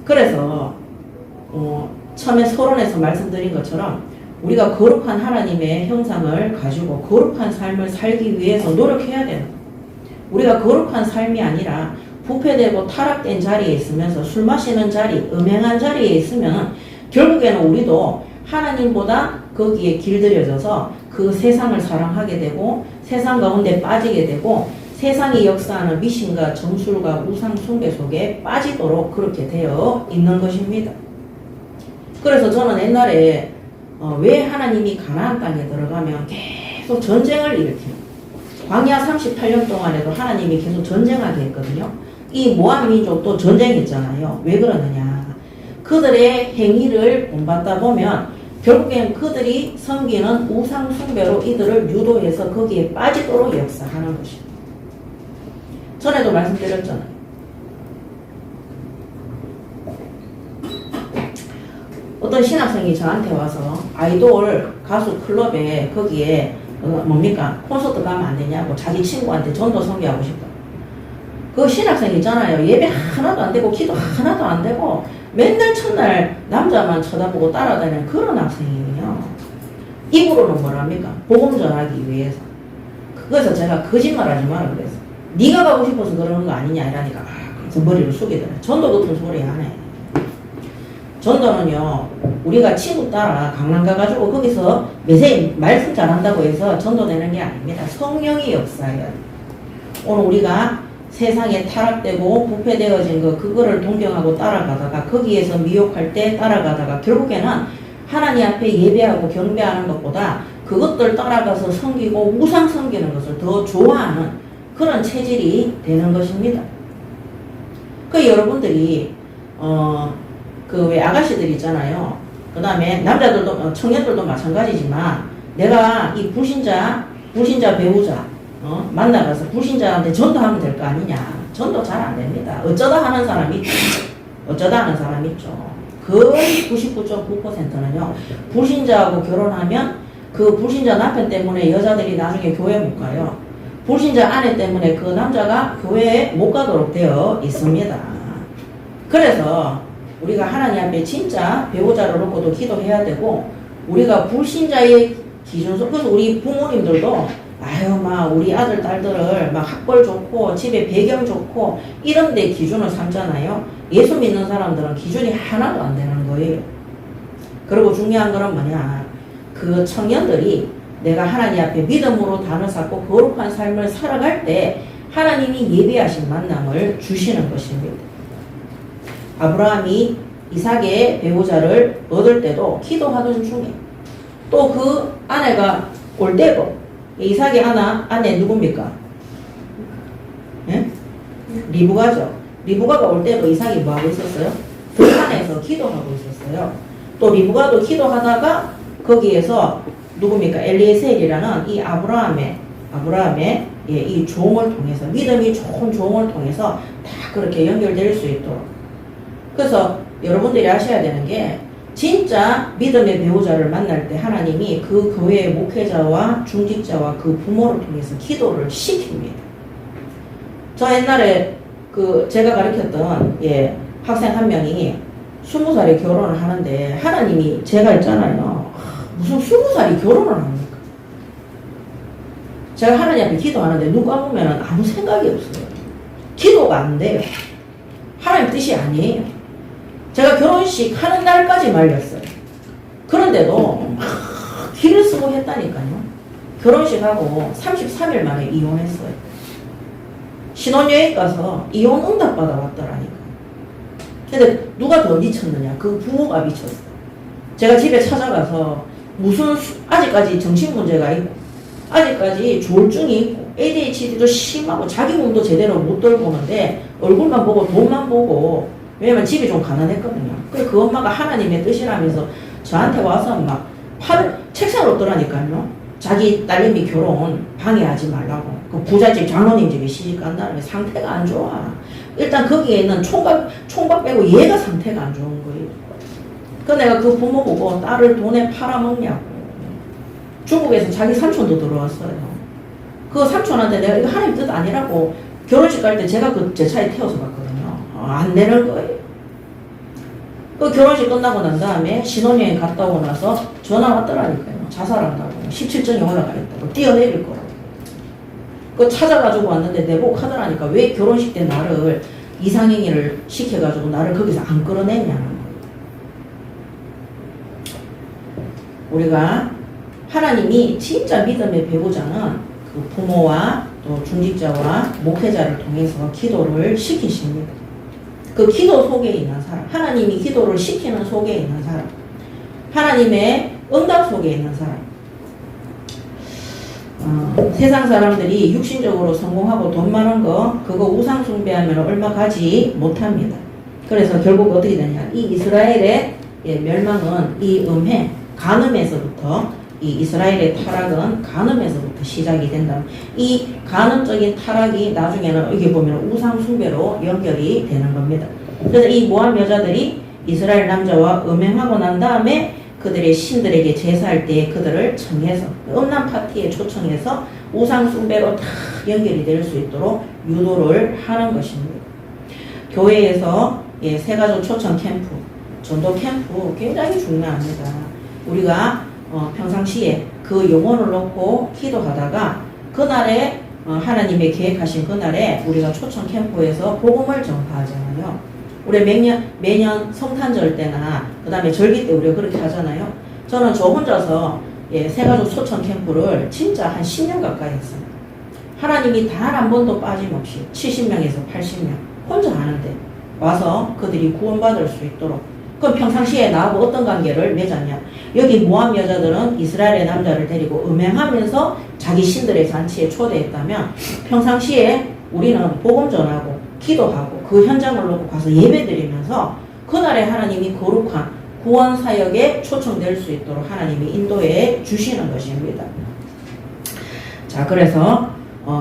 그래서 처음에 서론에서 말씀드린 것처럼 우리가 거룩한 하나님의 형상을 가지고 거룩한 삶을 살기 위해서 노력해야 되는 거예요. 우리가 거룩한 삶이 아니라 부패되고 타락된 자리에 있으면서 술 마시는 자리, 음행한 자리에 있으면 결국에는 우리도 하나님보다 거기에 길들여져서 그 세상을 사랑하게 되고 세상 가운데 빠지게 되고 세상이 역사하는 미신과 정술과 우상 숭배 속에 빠지도록 그렇게 되어 있는 것입니다. 그래서 저는 옛날에 왜 하나님이 가나안 땅에 들어가면 계속 전쟁을 일으키는, 광야 38년 동안에도 하나님이 계속 전쟁하게 했거든요. 이 모압 민족도 전쟁했잖아요. 왜 그러느냐? 그들의 행위를 본받다 보면 결국엔 그들이 섬기는 우상 숭배로 이들을 유도해서 거기에 빠지도록 역사하는 것입니다. 전에도 말씀드렸잖아요. 어떤 신학생이 저한테 와서 아이돌 가수 클럽에 거기에 뭡니까? 콘서트 가면 안 되냐고 자기 친구한테 전도 선교하고 싶다. 그 신학생 있잖아요. 예배 하나도 안 되고 기도 하나도 안 되고 맨날 첫날 남자만 쳐다보고 따라다니는 그런 학생이에요. 입으로는 뭐랍니까? 복음 전하기 위해서. 그래서 제가 거짓말하지 마라 그래서. 네가 가고 싶어서 그러는 거 아니냐 이러니까 그래서 머리를 숙이더라. 전도 같은 소리 안 해. 전도는요 우리가 친구 따라 강남 가가지고 거기서 매생 말씀 잘한다고 해서 전도되는 게 아닙니다. 성령이 역사해야 돼. 오늘 우리가 세상에 타락되고 부패되어진 거 그거를 동경하고 따라가다가 거기에서 미혹할 때 따라가다가 결국에는 하나님 앞에 예배하고 경배하는 것보다 그것들 따라가서 섬기고 우상 섬기는 것을 더 좋아하는 그런 체질이 되는 것입니다. 그 여러분들이 그 왜 아가씨들 있잖아요. 그 다음에 남자들도 청년들도 마찬가지지만 내가 이 불신자 배우자 만나가서 불신자한테 전도하면 될 거 아니냐. 전도 잘 안 됩니다. 어쩌다 하는 사람이 있죠. 어쩌다 하는 사람이 있죠. 거의 99.9%는요. 불신자하고 결혼하면 그 불신자 남편 때문에 여자들이 나중에 교회 못 가요. 불신자 아내 때문에 그 남자가 교회에 못 가도록 되어 있습니다. 그래서 우리가 하나님 앞에 진짜 배우자를 놓고도 기도해야 되고, 우리가 불신자의 기준 속, 그래서 우리 부모님들도 아유 막 우리 아들 딸들을 막 학벌 좋고 집에 배경 좋고 이런 데 기준을 삼잖아요. 예수 믿는 사람들은 기준이 하나도 안 되는 거예요. 그리고 중요한 거는 뭐냐, 그 청년들이 내가 하나님 앞에 믿음으로 단을 쌓고 거룩한 삶을 살아갈 때 하나님이 예비하신 만남을 주시는 것입니다. 아브라함이 이삭의 배우자를 얻을 때도 기도하던 중에, 또 그 아내가 올 때도, 이삭의 아내 누굽니까? 예? 리브가죠. 리브가가 올 때도 이삭이 뭐하고 있었어요? 들판에서 기도하고 있었어요. 또 리브가도 기도하다가 거기에서 누굽니까? 엘리에셀이라는 이 아브라함의 이 종을 통해서, 믿음이 좋은 종을 통해서 다 그렇게 연결될 수 있도록. 그래서 여러분들이 아셔야 되는 게, 진짜 믿음의 배우자를 만날 때 하나님이 그 교회의 목회자와 중직자와 그 부모를 통해서 기도를 시킵니다. 저 옛날에 제가 가르쳤던 학생 한 명이 20살에 결혼을 하는데, 하나님이, 제가 있잖아요, 무슨 20살이 결혼을 합니까? 제가 하나님 앞에 기도하는데 눈 감으면 아무 생각이 없어요. 기도가 안 돼요. 하나님 뜻이 아니에요. 제가 결혼식 하는 날까지 말렸어요. 그런데도 막 기를 쓰고 했다니까요. 결혼식하고 33일 만에 이혼했어요. 신혼여행 가서 이혼 응답 받아왔더라니까. 근데 누가 더 미쳤느냐? 그 부모가 미쳤어. 제가 집에 찾아가서 아직까지 정신문제가 있고, 아직까지 조울증이 있고, ADHD도 심하고, 자기 몸도 제대로 못 돌보는데 얼굴만 보고 돈만 보고, 왜냐면 집이 좀 가난했거든요. 그래서 그 엄마가 하나님의 뜻이라면서 저한테 와서 막 책상을 얻더라니까요. 자기 딸내미 결혼 방해하지 말라고. 그 부잣집 장로님 집에 시집 간다는 상태가 안 좋아. 일단 거기에 있는 총각 빼고 얘가 상태가 안 좋은 거예요. 그래서 내가 그 부모 보고 딸을 돈에 팔아먹냐고. 중국에서 자기 삼촌도 들어왔어요. 그 삼촌한테 내가 이거 하나님 뜻 아니라고, 결혼식 갈 때 제가 제 차에 태워서 갔거든요. 안 내는 거예요. 그 결혼식 끝나고 난 다음에 신혼여행 갔다 오고 나서 전화 왔더라니까요. 자살한다고. 17점이 올라가 있다고. 뛰어내릴 거라고. 그 찾아가지고 왔는데 내보고 하더라니까, 왜 결혼식 때 나를 이상행위를 시켜가지고 나를 거기서 안 끌어내냐는 거예요. 우리가 하나님이 진짜 믿음의 배우자는 그 부모와 또 중직자와 목회자를 통해서 기도를 시키십니다. 그 기도 속에 있는 사람, 하나님이 기도를 시키는 속에 있는 사람, 하나님의 응답 속에 있는 사람. 세상 사람들이 육신적으로 성공하고 돈 많은 거, 그거 우상 숭배하면 얼마 가지 못합니다. 그래서 결국 어떻게 되냐, 이 이스라엘의 멸망은 이 간음에서부터, 이 이스라엘의 타락은 간음에서부터 시작이 된다. 이 간음적인 타락이 나중에는 여기 보면 우상 숭배로 연결이 되는 겁니다. 그래서 이 모함 여자들이 이스라엘 남자와 음행하고 난 다음에 그들의 신들에게 제사할 때 그들을 청해서, 음란 파티에 초청해서 우상 숭배로 다 연결이 될 수 있도록 유도를 하는 것입니다. 교회에서 세가족 초청 캠프, 전도 캠프 굉장히 중요합니다. 우리가 평상시에 그 영혼을 놓고 기도하다가 그날에 하나님의 계획하신 그날에 우리가 초청 캠프에서 복음을 전파하잖아요. 우리 매년 성탄절 때나 그 다음에 절기 때 우리가 그렇게 하잖아요. 저는 저 혼자서 세가족 초청 캠프를 진짜 한 10년 가까이 했어요. 하나님이 단 한 번도 빠짐없이 70명에서 80명 혼자 하는데 와서 그들이 구원받을 수 있도록. 그럼 평상시에 나하고 어떤 관계를 맺었냐? 여기 모함 여자들은 이스라엘의 남자를 데리고 음행하면서 자기 신들의 잔치에 초대했다면, 평상시에 우리는 복음 전하고 기도하고 그 현장을 놓고 가서 예배드리면서 그날에 하나님이 거룩한 구원 사역에 초청될 수 있도록 하나님이 인도해 주시는 것입니다. 자, 그래서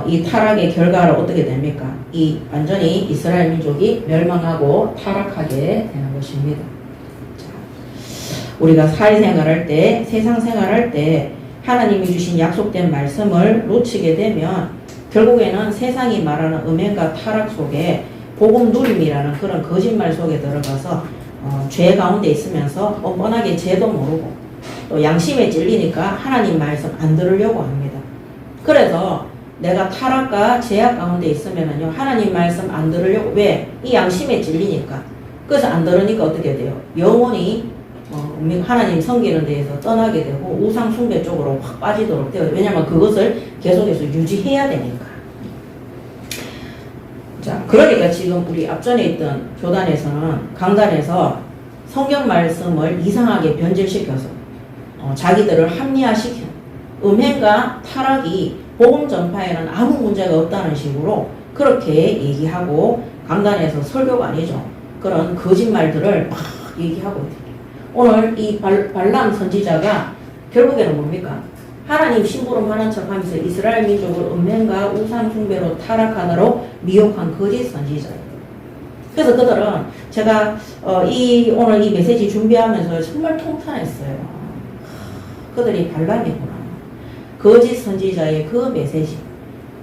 이 타락의 결과를 어떻게 됩니까? 이 완전히 이스라엘 민족이 멸망하고 타락하게 되는 것입니다. 자, 우리가 사회생활할 때, 세상 생활할 때 하나님이 주신 약속된 말씀을 놓치게 되면 결국에는 세상이 말하는 음행과 타락 속에 복음 누림이라는 그런 거짓말 속에 들어가서 죄 가운데 있으면서 뻔뻔하게 죄도 모르고 또 양심에 찔리니까 하나님 말씀 안 들으려고 합니다. 그래서 내가 타락과 죄악 가운데 있으면은요, 하나님 말씀 안 들으려고, 왜? 이 양심에 찔리니까. 그래서 안 들으니까 어떻게 돼요? 영혼이 하나님 섬기는 데에서 떠나게 되고 우상 숭배 쪽으로 확 빠지도록 돼요. 왜냐하면 그것을 계속해서 유지해야 되니까. 자, 그러니까 지금 우리 앞전에 있던 교단에서는 강단에서 성경 말씀을 이상하게 변질시켜서 자기들을 합리화시켜 음행과 타락이 복음 전파에는 아무 문제가 없다는 식으로 그렇게 얘기하고 강단에서 설교가 아니죠. 그런 거짓말들을 막 얘기하고 있어요. 오늘 이 발람 선지자가 결국에는 뭡니까? 하나님 심부름하는 척하면서 이스라엘 민족을 음행과 우상 숭배로 타락하도록 미혹한 거짓 선지자예요. 그래서 그들은 제가 오늘 이 메시지 준비하면서 정말 통탄했어요. 그들이 발람이구나. 거짓 선지자의 그 메시지.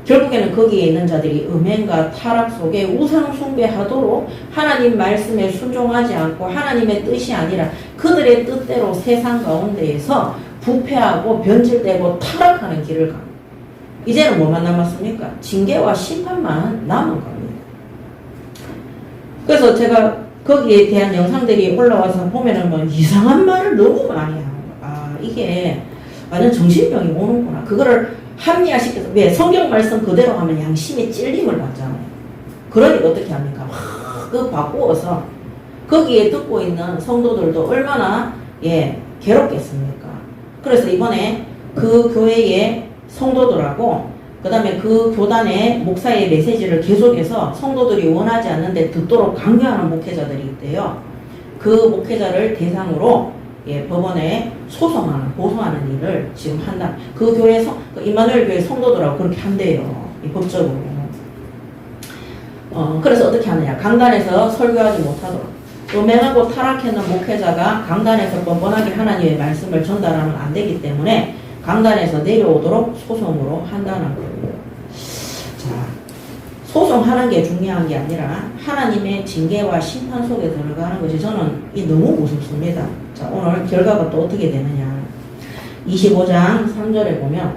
결국에는 거기에 있는 자들이 음행과 타락 속에 우상 숭배하도록 하나님 말씀에 순종하지 않고 하나님의 뜻이 아니라 그들의 뜻대로 세상 가운데에서 부패하고 변질되고 타락하는 길을 갑니다. 이제는 뭐만 남았습니까? 징계와 심판만 남은 겁니다. 그래서 제가 거기에 대한 영상들이 올라와서 보면은 뭐 이상한 말을 너무 많이 하는 거야. 이게 완전 정신병이 오는구나. 그거를 합리화시켜서, 왜? 성경 말씀 그대로 하면 양심에 찔림을 받잖아요. 그러니까 어떻게 합니까? 그 바꾸어서 거기에 듣고 있는 성도들도 얼마나 괴롭겠습니까? 그래서 이번에 그 교회의 성도들하고 그 다음에 그 교단의 목사의 메시지를 계속해서 성도들이 원하지 않는데 듣도록 강요하는 목회자들이 있대요. 그 목회자를 대상으로 법원에 고소하는 일을 지금 한다. 그 교회 그 임마누엘 교회 성도들하고 그렇게 한대요. 법적으로. 그래서 어떻게 하느냐. 강단에서 설교하지 못하도록. 음행하고 타락했는 목회자가 강단에서 뻔뻔하게 하나님의 말씀을 전달하면 안 되기 때문에 강단에서 내려오도록 소송으로 한다는 거예요. 자, 소송하는 게 중요한 게 아니라 하나님의 징계와 심판 속에 들어가는 것이 저는 너무 무섭습니다. 자, 오늘 결과가 또 어떻게 되느냐. 25장 3절에 보면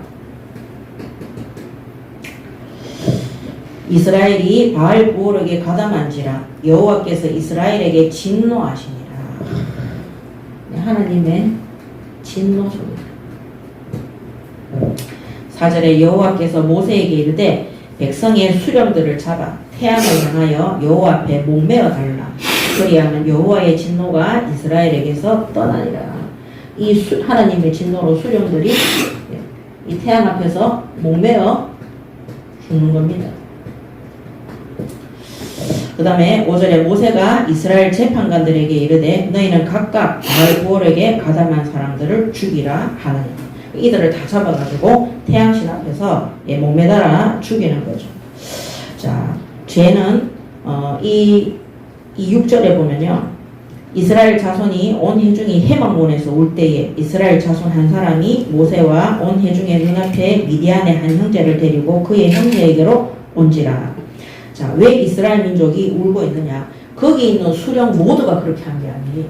이스라엘이 바알 부올에게 가담한지라 여호와께서 이스라엘에게 진노하시니라. 하나님의 진노 소리다. 4절에 여호와께서 모세에게 이르되 백성의 수령들을 잡아 태양을 향하여 여호와 앞에 목매어 달라. 그리하면 여호와의 진노가 이스라엘에게서 떠나리라. 하나님의 진노로 수령들이 이 태양 앞에서 목매어 죽는 겁니다. 그 다음에 5절에 모세가 이스라엘 재판관들에게 이르되 너희는 각각 바알 부올에게 가담한 사람들을 죽이라 하느니라. 이들을 다 잡아가지고 태양신 앞에서 목매달아 죽이는 거죠. 자, 죄는 이 6절에 보면요. 이스라엘 자손이 온 회중이 해망몬에서 올 때에 이스라엘 자손 한 사람이 모세와 온 회중의 눈앞에 미디안의 한 형제를 데리고 그의 형제에게로 온지라. 자, 왜 이스라엘 민족이 울고 있느냐? 거기 있는 수령 모두가 그렇게 한 게 아니에요.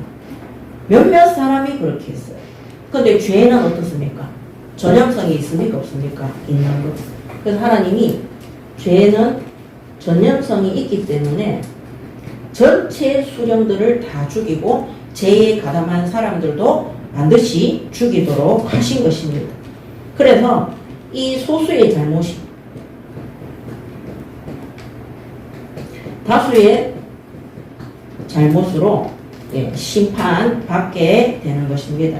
몇몇 사람이 그렇게 했어요. 근데 죄는 어떻습니까? 전염성이 있습니까? 없습니까? 있는 것. 그래서 하나님이 죄는 전염성이 있기 때문에 전체 수령들을 다 죽이고 죄에 가담한 사람들도 반드시 죽이도록 하신 것입니다. 그래서 이 소수의 잘못이 다수의 잘못으로 심판받게 되는 것입니다.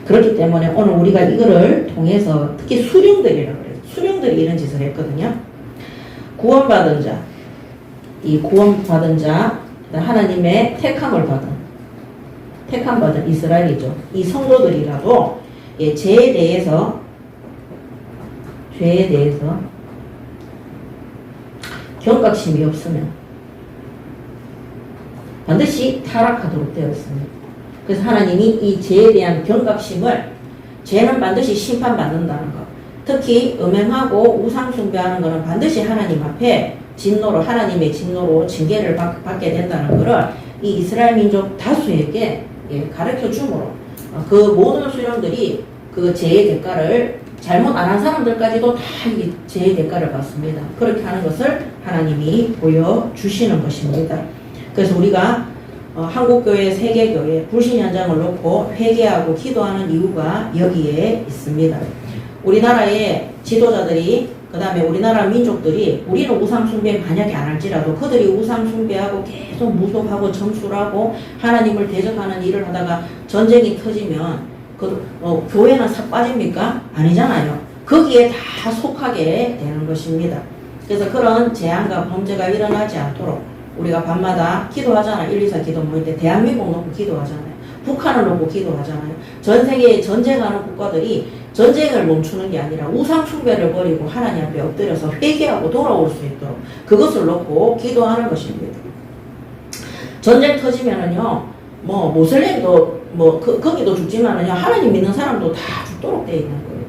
그렇기 때문에 오늘 우리가 이거를 통해서 특히 수령들이라고 그래요. 수령들이 이런 짓을 했거든요. 구원받은 자, 이 구원받은 자, 하나님의 택함을 받은 이스라엘이죠. 이 성도들이라도 죄에 대해서 경각심이 없으면 반드시 타락하도록 되어 있습니다. 그래서 하나님이 이 죄에 대한 경각심을, 죄는 반드시 심판받는다는 것, 특히 음행하고 우상 숭배하는 것은 반드시 하나님 앞에 진노로, 하나님의 진노로 징계를 받게 된다는 것을 이 이스라엘 민족 다수에게 가르쳐 주므로 그 모든 수령들이 그 죄의 대가를, 잘못 안 한 사람들까지도 다 이 죄의 대가를 받습니다. 그렇게 하는 것을 하나님이 보여주시는 것입니다. 그래서 우리가 한국교회, 세계교회, 불신 현장을 놓고 회개하고 기도하는 이유가 여기에 있습니다. 우리나라의 지도자들이, 그 다음에 우리나라 민족들이, 우리는 우상숭배 만약에 안 할지라도 그들이 우상숭배하고 계속 무속하고 점술하고 하나님을 대적하는 일을 하다가 전쟁이 터지면 교회는 싹 빠집니까? 아니잖아요. 거기에 다 속하게 되는 것입니다. 그래서 그런 재앙과 범죄가 일어나지 않도록 우리가 밤마다 기도하잖아요. 124 기도 모일 때 대한민국 놓고 기도하잖아요. 북한을 놓고 기도하잖아요. 전 세계에 전쟁하는 국가들이 전쟁을 멈추는 게 아니라 우상 숭배를 버리고 하나님 앞에 엎드려서 회개하고 돌아올 수 있도록 그것을 놓고 기도하는 것입니다. 전쟁 터지면은요, 모슬림도 거기도 죽지만은요, 하나님 믿는 사람도 다 죽도록 되어 있는 거예요.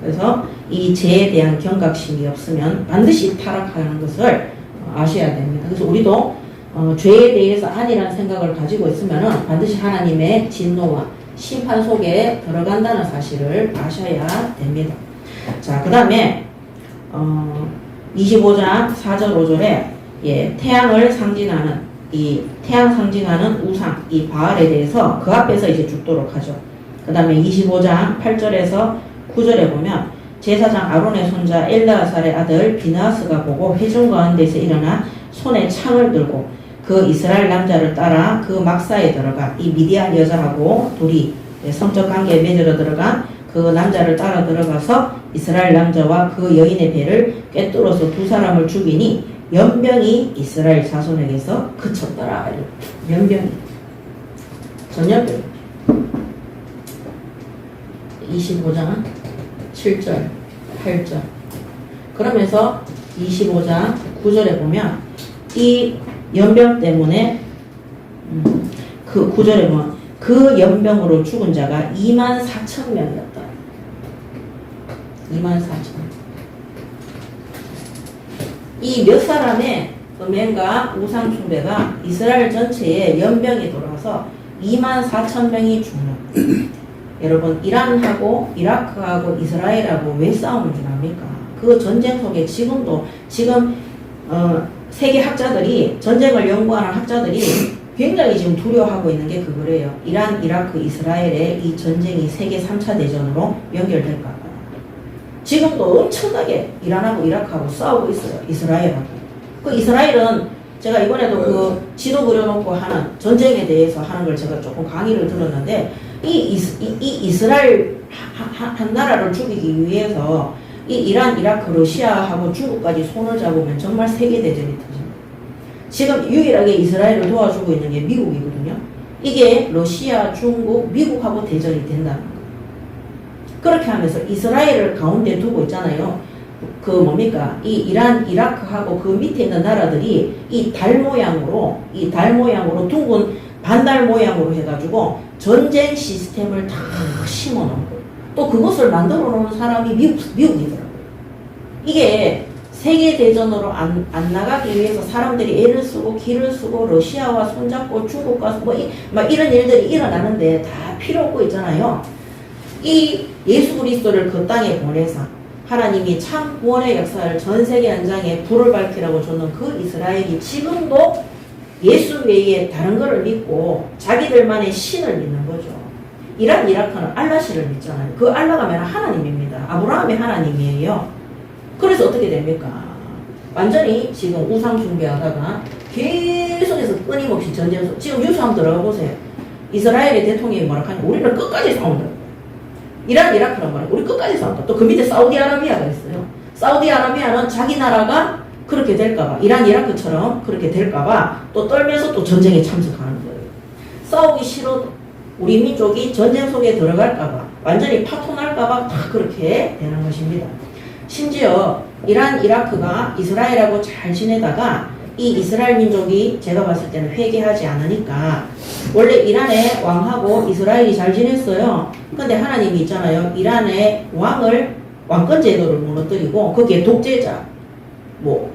그래서 이 죄에 대한 경각심이 없으면 반드시 타락하는 것을 아셔야 됩니다. 그래서 우리도 죄에 대해서 아니라는 생각을 가지고 있으면은 반드시 하나님의 진노와 심판 속에 들어간다는 사실을 아셔야 됩니다. 자, 그 다음에 25장 4절 5절에 태양을 상징하는, 이 태양 상징하는 우상, 이 바알에 대해서 그 앞에서 이제 죽도록 하죠. 그 다음에 25장 8절에서 9절에 보면 제사장 아론의 손자 엘르아살의 아들 비느하스가 보고 회중 가운데서 일어나 손에 창을 들고 그 이스라엘 남자를 따라 그 막사에 들어가 이 미디안 여자하고 둘이 성적 관계에 맺으러 들어간 그 남자를 따라 들어가서 이스라엘 남자와 그 여인의 배를 꿰뚫어서 두 사람을 죽이니 연병이 이스라엘 자손에게서 그쳤더라. 연병이 전염병. 25장 7절 8절. 그러면서 25장 9절에 보면 이 연병 때문에 그 9절에 보면 그 연병으로 죽은 자가 24,000명이었다. 24,000명. 이 몇 사람의 음행과 우상 숭배가 이스라엘 전체에 연병이 돌아서 24,000명이 죽는. 여러분, 이란하고 이라크하고 이스라엘하고 왜 싸우는 줄 압니까? 그 전쟁 속에 지금 세계 학자들이, 전쟁을 연구하는 학자들이 굉장히 지금 두려워하고 있는 게 그거래요. 이란, 이라크, 이스라엘의 이 전쟁이 세계 3차 대전으로 연결될까 봐. 지금도 엄청나게 이란하고 이라크하고 싸우고 있어요. 이스라엘하고. 그 이스라엘은 제가 이번에도 그 지도 그려놓고 하는 전쟁에 대해서 하는 걸 제가 조금 강의를 들었는데 이 이스라엘 한 나라를 죽이기 위해서 이 이란, 이라크, 러시아하고 중국까지 손을 잡으면 정말 세계대전이 터집니다. 지금 유일하게 이스라엘을 도와주고 있는 게 미국이거든요. 이게 러시아, 중국, 미국하고 대전이 된다는 거예요. 그렇게 하면서 이스라엘을 가운데 두고 있잖아요. 그 뭡니까? 이 이란, 이라크하고 그 밑에 있는 나라들이 이 달 모양으로 둥근 반달 모양으로 해가지고 전쟁 시스템을 다 심어 놓은 거예요. 또 그것을 만들어 놓은 사람이 미국이더라고요. 이게 세계대전으로 안 나가기 위해서 사람들이 애를 쓰고 기를 쓰고 러시아와 손잡고 중국과 막 이런 일들이 일어나는데 다 필요 없고 있잖아요. 이 예수 그리스도를 그 땅에 보내서 하나님이 참 구원의 역사를 전 세계 현장에 불을 밝히라고 줬는 그 이스라엘이 지금도 예수 외에 다른 것을 믿고 자기들만의 신을 믿는 거죠. 이란, 이라크는 알라시를 믿잖아요. 그 알라가 뭐냐? 하나님입니다. 아브라함의 하나님이에요. 그래서 어떻게 됩니까? 완전히 지금 우상 숭배하다가 계속해서 끊임없이 전쟁 속, 지금 뉴스 한번 들어가 보세요. 이스라엘의 대통령이 뭐라 하냐? 우리는 끝까지 싸운다. 이란, 이라크는 뭐라? 우리 끝까지 싸운다. 또 그 밑에 사우디아라비아가 있어요. 사우디아라비아는 자기 나라가 그렇게 될까봐, 이란, 이라크처럼 그렇게 될까봐 또 떨면서 또 전쟁에 참석하는 거예요. 싸우기 싫어도 우리 민족이 전쟁 속에 들어갈까봐, 완전히 파토날까봐 다 그렇게 되는 것입니다. 심지어 이란, 이라크가 이스라엘하고 잘 지내다가 이 이스라엘 민족이 제가 봤을 때는 회개하지 않으니까 원래 이란의 왕하고 이스라엘이 잘 지냈어요. 근데 하나님이 있잖아요. 이란의 왕권 제도를 무너뜨리고 거기에 독재자, 뭐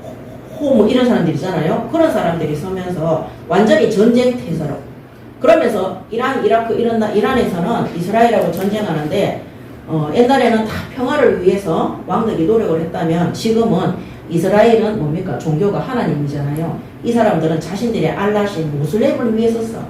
이런 사람들 있잖아요. 그런 사람들이 서면서 완전히 전쟁 태세로. 그러면서 이란, 이라크 이란에서는 이스라엘하고 전쟁하는데 옛날에는 다 평화를 위해서 왕들이 노력을 했다면 지금은 이스라엘은 뭡니까? 종교가 하나님이잖아요. 이 사람들은 자신들의 알라신 모슬렘을 위해서 싸워.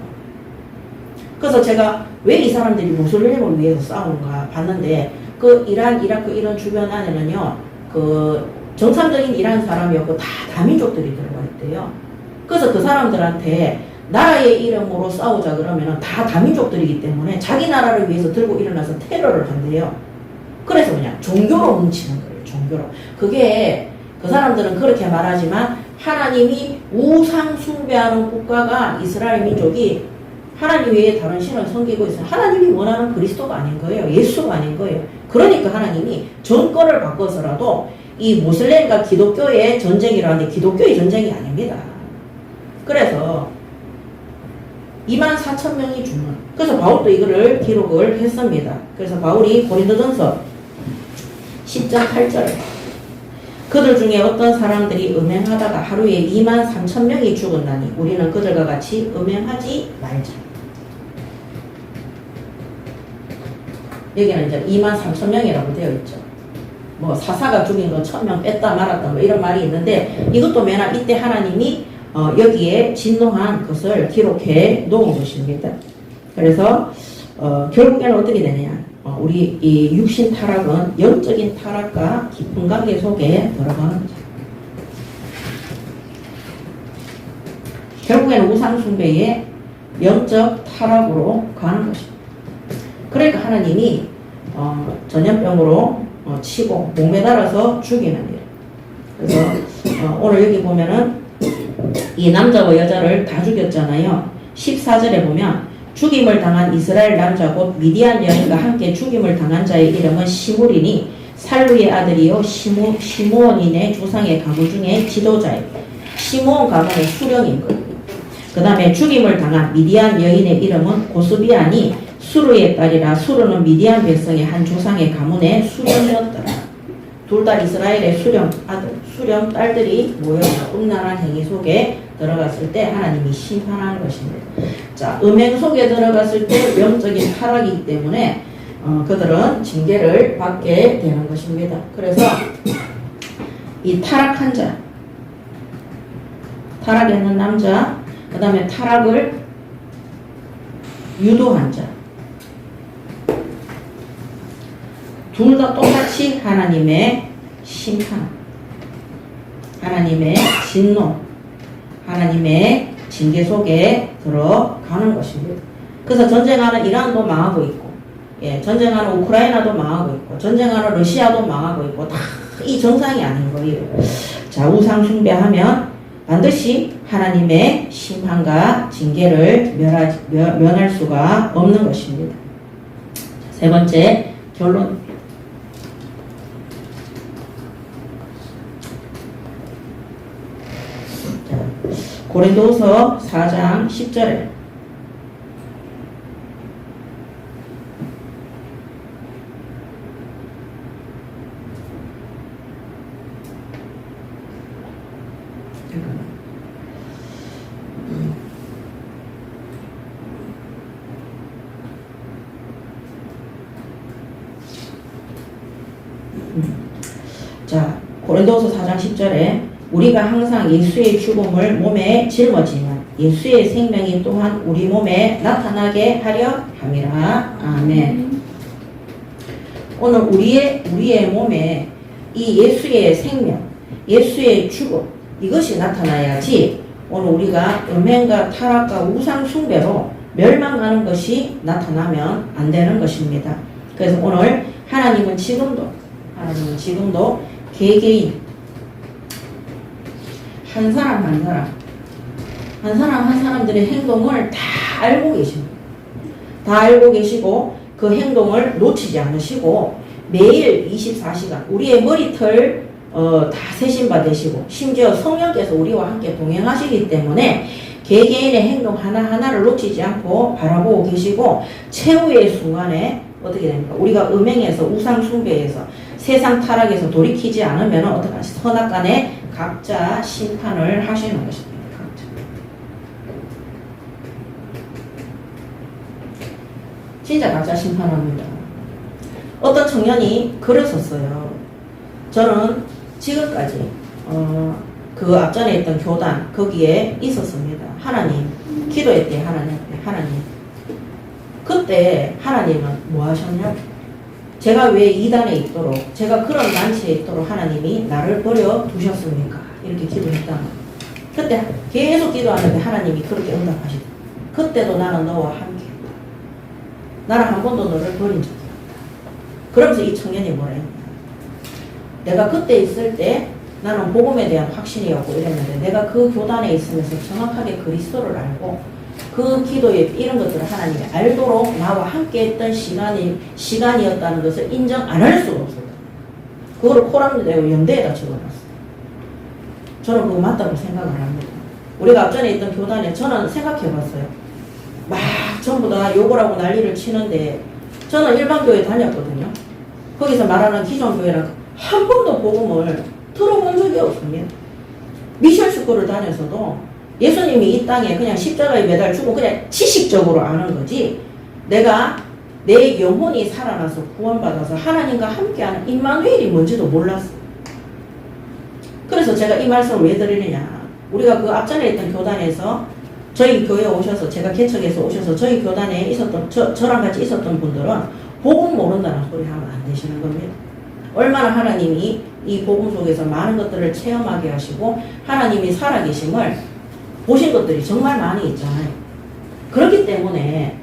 그래서 제가 왜 이 사람들이 모슬렘을 위해서 싸우는가 봤는데 그 이란, 이라크 이런 주변 안에는요. 그 정상적인 이란 사람이었고 다 다민족들이 들어가 있대요. 그래서 그 사람들한테 나라의 이름으로 싸우자 그러면은 다 다민족들이기 때문에 자기 나라를 위해서 들고 일어나서 테러를 한대요. 그래서 그냥 종교로 뭉치는 거예요. 종교로. 그게 그 사람들은 그렇게 말하지만 하나님이 우상 숭배하는 국가가 이스라엘 민족이 하나님 외에 다른 신을 섬기고 있어요. 하나님이 원하는 그리스도가 아닌 거예요. 예수가 아닌 거예요. 그러니까 하나님이 정권을 바꿔서라도 이 모슬렘과 기독교의 전쟁이라는데 기독교의 전쟁이 아닙니다. 그래서 24,000명이 죽는. 그래서 바울도 이거를 기록을 했습니다. 그래서 바울이 고린도전서 10장 8절 그들 중에 어떤 사람들이 음행하다가 하루에 23,000명이 죽었나니 우리는 그들과 같이 음행하지 말자. 여기는 이제 23,000명이라고 되어 있죠. 뭐 사사가 죽인 거 1,000명 뺐다 말았다 뭐 이런 말이 있는데 이것도 매나 이때 하나님이 여기에 진노한 것을 기록해 놓은 것입니다. 그래서 결국에는 어떻게 되느냐? 우리 이 육신 타락은 영적인 타락과 깊은 관계 속에 들어가는 거죠. 결국에는 우상 숭배의 영적 타락으로 가는 것입니다. 그러니까 하나님이 전염병으로 치고 목매달아서 죽이는 일. 그래서 오늘 여기 보면은 이 남자와 여자를 다 죽였잖아요. 14절에 보면 죽임을 당한 이스라엘 남자 곧 미디안 여인과 함께 죽임을 당한 자의 이름은 시므리니 살루의 아들이요 시므온인의 조상의 가문 중에 지도자예요. 시므온 가문의 수령인 거예요. 그 다음에 죽임을 당한 미디안 여인의 이름은 고스비아니 수르의 딸이라 수르는 미디안 백성의 한 조상의 가문의 수령이었더라. 둘 다 이스라엘의 수령 아들, 수령 딸들이 모여서 음란한 행위 속에 들어갔을 때 하나님이 심판하는 것입니다. 자, 음행 속에 들어갔을 때 영적인 타락이기 때문에 그들은 징계를 받게 되는 것입니다. 그래서 이 타락한 자, 타락했는 남자, 그 다음에 타락을 유도한 자, 둘 다 똑같이 하나님의 심판, 하나님의 진노, 하나님의 징계 속에 들어가는 것입니다. 그래서 전쟁하는 이란도 망하고 있고, 전쟁하는 우크라이나도 망하고 있고, 전쟁하는 러시아도 망하고 있고, 다 이 정상이 아닌 거예요. 자, 우상 숭배하면 반드시 하나님의 심판과 징계를 면할 수가 없는 것입니다. 세 번째 결론. 고린도후서 4장 10절에 자, 고린도후서 4장 10절에 우리가 항상 예수의 죽음을 몸에 짊어지면 예수의 생명이 또한 우리 몸에 나타나게 하려 함이라. 아멘. 오늘 우리의 몸에 이 예수의 생명, 예수의 죽음 이것이 나타나야지 오늘 우리가 음행과 타락과 우상 숭배로 멸망하는 것이 나타나면 안 되는 것입니다. 그래서 오늘 하나님은 지금도 개개인 한 사람들의 행동을 다 알고 계십니다. 다 알고 계시고 그 행동을 놓치지 않으시고 매일 24시간 우리의 머리털 다 세신바 되시고 심지어 성령께서 우리와 함께 동행하시기 때문에 개개인의 행동 하나하나를 놓치지 않고 바라보고 계시고 최후의 순간에 어떻게 됩니까? 우리가 음행에서 우상 숭배에서 세상 타락에서 돌이키지 않으면 어떡하지? 선악간에 각자 심판을 하시는 것입니다. 진짜 각자 심판합니다. 어떤 청년이 글을 썼어요. 저는 지금까지 그 앞전에 있던 교단 거기에 있었습니다. 하나님 기도했대. 하나님 그때 하나님은 뭐 하셨냐? 제가 왜 이단에 있도록 제가 그런 단체에 있도록 하나님이 나를 버려 두셨습니까? 이렇게 기도했다. 그때 계속 기도하는데 하나님이 그렇게 응답하시다. 그때도 나는 너와 함께 나는 한 번도 너를 버린 적이 없다. 그러면서 이 청년이 뭐라 했냐? 내가 그때 있을 때 나는 복음에 대한 확신이었고 이랬는데 내가 그 교단에 있으면서 정확하게 그리스도를 알고 그 기도에 이런 것들을 하나님이 알도록 나와 함께 했던 시간이었다는 것을 인정 안 할 수가 없었다. 그거를 코람을 내고 연대에다 적어놨어요. 저는 그거 맞다고 생각을 합니다. 우리가 앞전에 있던 교단에 저는 생각해봤어요. 막 전부 다 욕을 하고 난리를 치는데 저는 일반교회 다녔거든요. 거기서 말하는 기존교회랑 한 번도 복음을 들어본 적이 없습니다. 미션 스쿨을 다녀서도 예수님이 이 땅에 그냥 십자가에 매달 주고 그냥 지식적으로 아는 거지 내가 내 영혼이 살아나서 구원받아서 하나님과 함께하는 임마누엘이 뭔지도 몰랐어요. 그래서 제가 이 말씀을 왜 드리느냐. 우리가 그 앞전에 있던 교단에서 저희 교회에 오셔서 제가 개척해서 오셔서 저희 교단에 있었던 저랑 같이 있었던 분들은 복음 모른다는 소리 하면 안 되시는 겁니다. 얼마나 하나님이 이 복음 속에서 많은 것들을 체험하게 하시고 하나님이 살아계심을 보신 것들이 정말 많이 있잖아요. 그렇기 때문에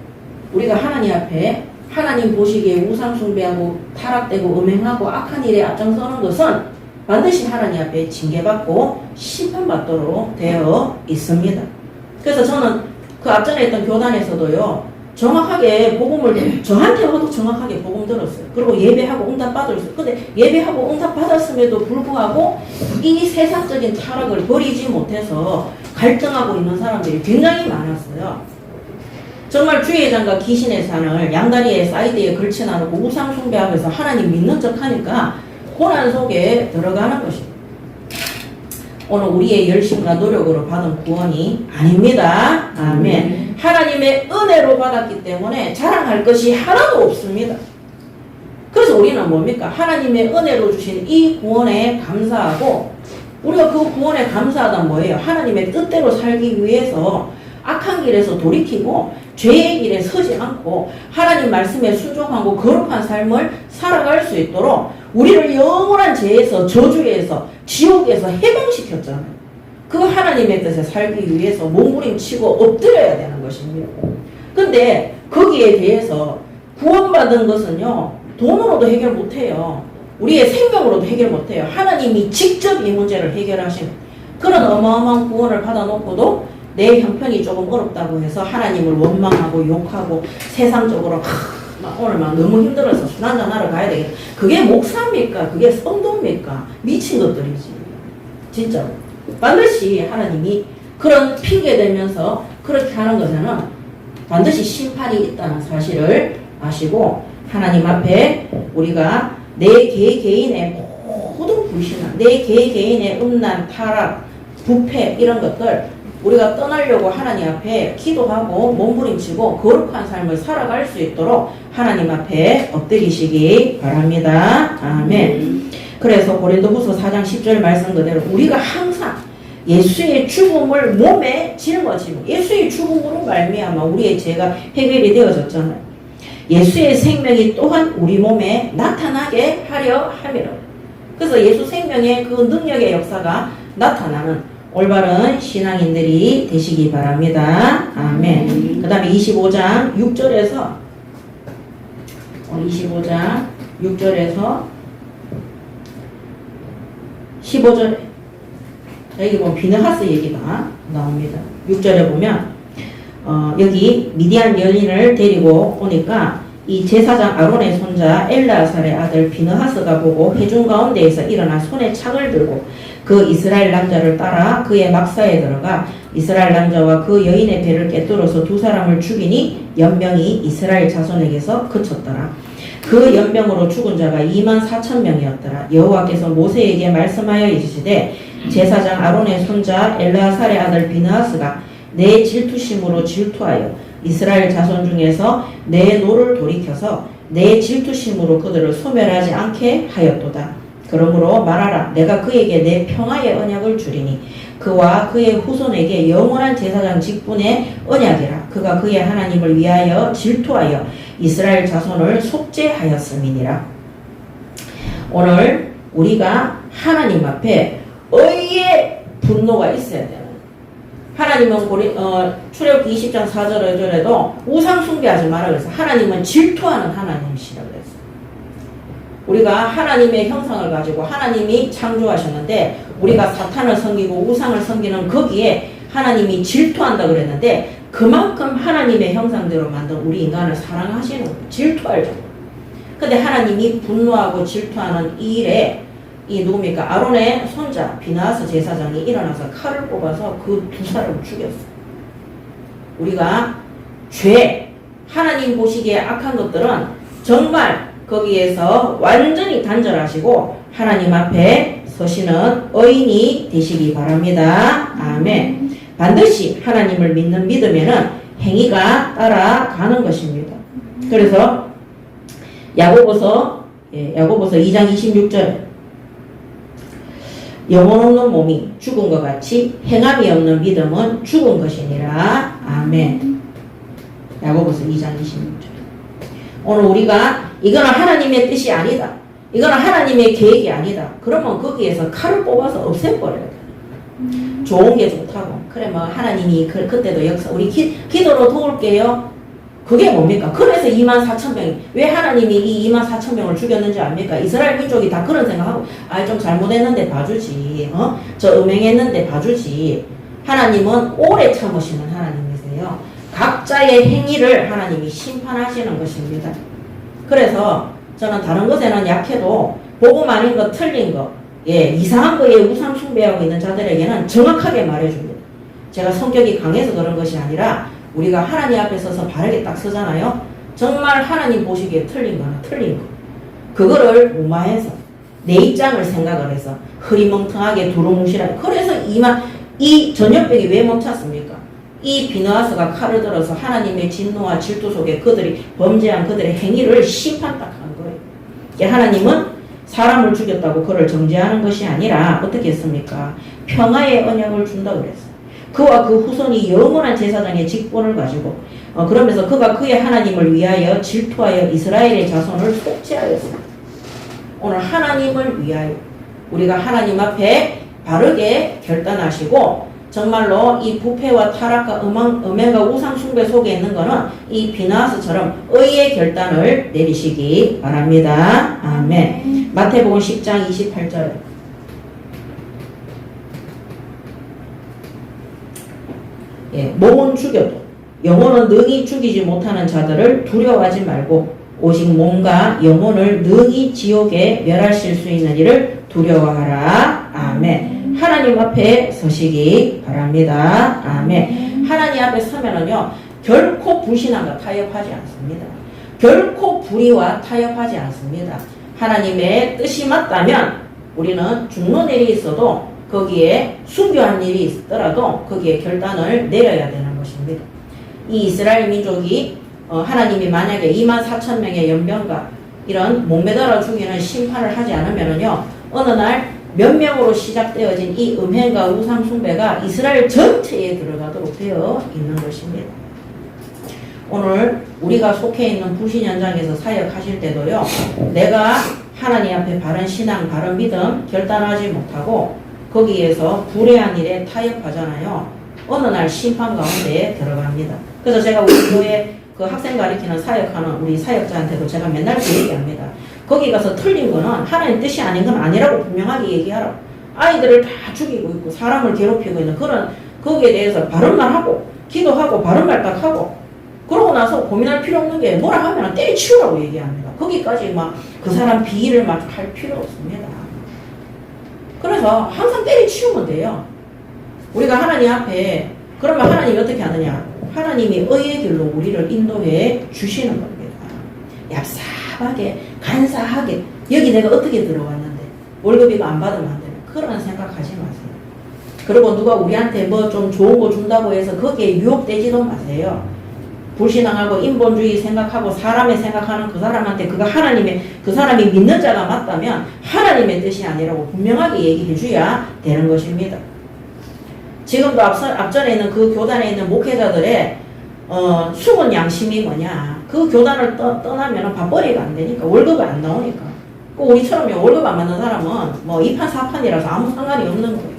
우리가 하나님 앞에 하나님 보시기에 우상 숭배하고 타락되고 음행하고 악한 일에 앞장서는 것은 반드시 하나님 앞에 징계받고 심판받도록 되어 있습니다. 그래서 저는 그 앞전에 있던 교단에서도요 정확하게 복음을 저한테도 정확하게 복음 들었어요. 그리고 예배하고 응답 받았어요. 근데 예배하고 응답 받았음에도 불구하고 이 세상적인 타락을 버리지 못해서 갈등하고 있는 사람들이 굉장히 많았어요. 정말 주의장과 귀신의 산을 양다리에 사이드에 걸쳐놔놓고 우상 숭배하면서 하나님 믿는 척하니까 고난 속에 들어가는 것입니다. 오늘 우리의 열심과 노력으로 받은 구원이 아닙니다. 아멘. 하나님의 은혜로 받았기 때문에 자랑할 것이 하나도 없습니다. 그래서 우리는 뭡니까? 하나님의 은혜로 주신 이 구원에 감사하고 우리가 그 구원에 감사하다 뭐예요? 하나님의 뜻대로 살기 위해서 악한 길에서 돌이키고 죄의 길에 서지 않고 하나님 말씀에 순종하고 거룩한 삶을 살아갈 수 있도록 우리를 영원한 죄에서 저주에서 지옥에서 해방시켰잖아요. 그 하나님의 뜻에 살기 위해서 몸부림치고 엎드려야 되는 것입니다. 근데 거기에 대해서 구원받은 것은요 돈으로도 해결 못해요. 우리의 생명으로도 해결 못해요. 하나님이 직접 이 문제를 해결하신 그런 어마어마한 구원을 받아놓고도 내 형편이 조금 어렵다고 해서 하나님을 원망하고 욕하고 세상적으로 오늘 막 너무 힘들어서 술 한잔 하러 가야 되겠다. 그게 목사입니까? 그게 성도입니까? 미친 것들이지. 진짜로. 반드시 하나님이 그런 핑계 대면서 그렇게 하는 것에는 반드시 심판이 있다는 사실을 아시고 하나님 앞에 우리가 내 개개인의 모든 불신앙, 내 개개인의 음란, 타락, 부패 이런 것들 우리가 떠나려고 하나님 앞에 기도하고 몸부림치고 거룩한 삶을 살아갈 수 있도록 하나님 앞에 엎드리시기 바랍니다. 아멘. 그래서 고린도후서 4장 10절 말씀 그대로 우리가 항상 예수의 죽음을 몸에 짊어지고 예수의 죽음으로 말미암아 우리의 죄가 해결이 되어졌잖아요. 예수의 생명이 또한 우리 몸에 나타나게 하려 함이라. 그래서 예수 생명의 그 능력의 역사가 나타나는 올바른 신앙인들이 되시기 바랍니다. 아멘. 그 다음에 25장 6절에서 25장 6절에서 15절에 여기 보면 비느하스 얘기가 나옵니다. 6절에 보면 여기 미디안 여인을 데리고 오니까 이 제사장 아론의 손자 엘르아살의 아들 비느하스가 보고 회중 가운데에서 일어나 손에 창을 들고 그 이스라엘 남자를 따라 그의 막사에 들어가 이스라엘 남자와 그 여인의 배를 꿰뚫어서 두 사람을 죽이니 연병이 이스라엘 자손에게서 그쳤더라. 그 연병으로 죽은 자가 24,000명이었더라. 여호와께서 모세에게 말씀하여 이르시되 제사장 아론의 손자 엘르아살의 아들 비느하스가 내 질투심으로 질투하여 이스라엘 자손 중에서 내 노를 돌이켜서 내 질투심으로 그들을 소멸하지 않게 하였도다. 그러므로 말하라. 내가 그에게 내 평화의 언약을 주리니 그와 그의 후손에게 영원한 제사장 직분의 언약이라. 그가 그의 하나님을 위하여 질투하여 이스라엘 자손을 속죄하였음이니라. 오늘 우리가 하나님 앞에 의의 분노가 있어야 되는, 하나님은 출애굽기 20장 4절 5절에도 우상 숭배하지 마라 그래서 하나님은 질투하는 하나님이시라고 그랬어요. 우리가 하나님의 형상을 가지고 하나님이 창조하셨는데 우리가 사탄을 섬기고 우상을 섬기는 거기에 하나님이 질투한다 그랬는데 그만큼 하나님의 형상대로 만든 우리 인간을 사랑하시는 거예요. 질투할 정도. 근데 하나님이 분노하고 질투하는 이 일에 이 누굽니까? 아론의 손자 비느하스 제사장이 일어나서 칼을 뽑아서 그 두 사람을 죽였어요. 우리가 죄, 하나님 보시기에 악한 것들은 정말 거기에서 완전히 단절하시고 하나님 앞에 서시는 의인이 되시기 바랍니다. 아멘. 반드시 하나님을 믿는 믿음에는 행위가 따라가는 것입니다. 그래서 야고보서 2장 26절 영혼 없는 몸이 죽은 것 같이 행함이 없는 믿음은 죽은 것이니라. 아멘. 야고보서 2장 26절. 오늘 우리가 이거는 하나님의 뜻이 아니다, 이거는 하나님의 계획이 아니다, 그러면 거기에서 칼을 뽑아서 없애버려야 돼. 좋은 게 좋다고. 그래 뭐 하나님이 그때도 역사 우리 기도로 도울게요. 그게 뭡니까? 그래서 24,000명이 왜 하나님이 이 24,000명을 죽였는지 압니까? 이스라엘 민족이 다 그런 생각하고 좀 잘못했는데 봐주지, 저 음행했는데 봐주지. 하나님은 오래 참으시는 하나님이세요. 각자의 행위를 하나님이 심판하시는 것입니다. 그래서 저는 다른 것에는 약해도 복음 아닌 거, 틀린 거, 이상한 거에 우상 숭배하고 있는 자들에게는 정확하게 말해줍니다. 제가 성격이 강해서 그런 것이 아니라 우리가 하나님 앞에 서서 바르게 딱 서잖아요. 정말 하나님 보시기에 틀린 거나 틀린 거, 그거를 무마해서 내 입장을 생각을 해서 흐리멍텅하게 두루뭉실하게. 그래서 이 전염병이 왜 멈췄습니까? 이 비느하스가 칼을 들어서 하나님의 진노와 질투 속에 그들이 범죄한 그들의 행위를 심판 딱 한 거예요. 하나님은 사람을 죽였다고 그를 정죄하는 것이 아니라 어떻게 했습니까? 평화의 언약을 준다고 그랬어요. 그와 그 후손이 영원한 제사장의 직분을 가지고 그러면서 그가 그의 하나님을 위하여 질투하여 이스라엘의 자손을 속죄하였습니다. 오늘 하나님을 위하여 우리가 하나님 앞에 바르게 결단하시고 정말로 이 부패와 타락과 음행과 우상 숭배 속에 있는 거는 이 비느하스처럼 의의 결단을 내리시기 바랍니다. 아멘. 마태복음 10장 28절. 몸은 죽여도 영혼은 능히 죽이지 못하는 자들을 두려워하지 말고 오직 몸과 영혼을 능히 지옥에 멸하실 수 있는 이를 두려워하라. 아멘. 하나님 앞에 서시기 바랍니다. 아멘. 하나님 앞에 서면은요, 결코 불신앙과 타협하지 않습니다. 결코 불의와 타협하지 않습니다. 하나님의 뜻이 맞다면 우리는 죽는 일이 있어도 거기에 순교한 일이 있더라도 거기에 결단을 내려야 되는 것입니다. 이 이스라엘 민족이 하나님이 만약에 24,000명의 연병과 이런 목매달아 죽이는 심판을 하지 않으면은요, 어느 날 몇 명으로 시작되어진 이 음행과 우상 숭배가 이스라엘 전체에 들어가도록 되어 있는 것입니다. 오늘 우리가 속해 있는 부신 현장에서 사역하실 때도요, 내가 하나님 앞에 바른 신앙, 바른 믿음 결단하지 못하고 거기에서 불의한 일에 타협하잖아요. 어느 날 심판 가운데에 들어갑니다. 그래서 제가 우리 교회 그 학생 가르치는 사역하는 우리 사역자한테도 제가 맨날 그 얘기합니다. 거기 가서 틀린 거는 하나님 뜻이 아닌 건 아니라고 분명하게 얘기하라고. 아이들을 다 죽이고 있고 사람을 괴롭히고 있는 그런 거기에 대해서 바른 말 하고 기도하고 바른 말 딱 하고 그러고 나서 고민할 필요 없는 게 뭐라 하면 때려치우라고 얘기합니다. 거기까지 막 그 사람 비위를 막 할 필요 없습니다. 그래서 항상 때려치우면 돼요. 우리가 하나님 앞에 그러면 하나님이 어떻게 하느냐? 하나님이 의의 길로 우리를 인도해 주시는 겁니다. 얍삽하게 간사하게 여기 내가 어떻게 들어왔는데 월급 이거 안 받으면 안 되는 그런 생각하지 마세요. 그리고 누가 우리한테 뭐 좀 좋은 거 준다고 해서 거기에 유혹되지도 마세요. 불신앙하고 인본주의 생각하고 사람의 생각하는 그 사람한테 그거 하나님의 그 사람이 믿는 자가 맞다면 하나님의 뜻이 아니라고 분명하게 얘기해 줘야 되는 것입니다. 지금도 앞전에 있는 그 교단에 있는 목회자들의 숨은 양심이 뭐냐. 그 교단을 떠나면 밥벌이가 안 되니까 월급이 안 나오니까. 우리처럼 월급 안 받는 사람은 뭐 2판 4판이라서 아무 상관이 없는 거예요.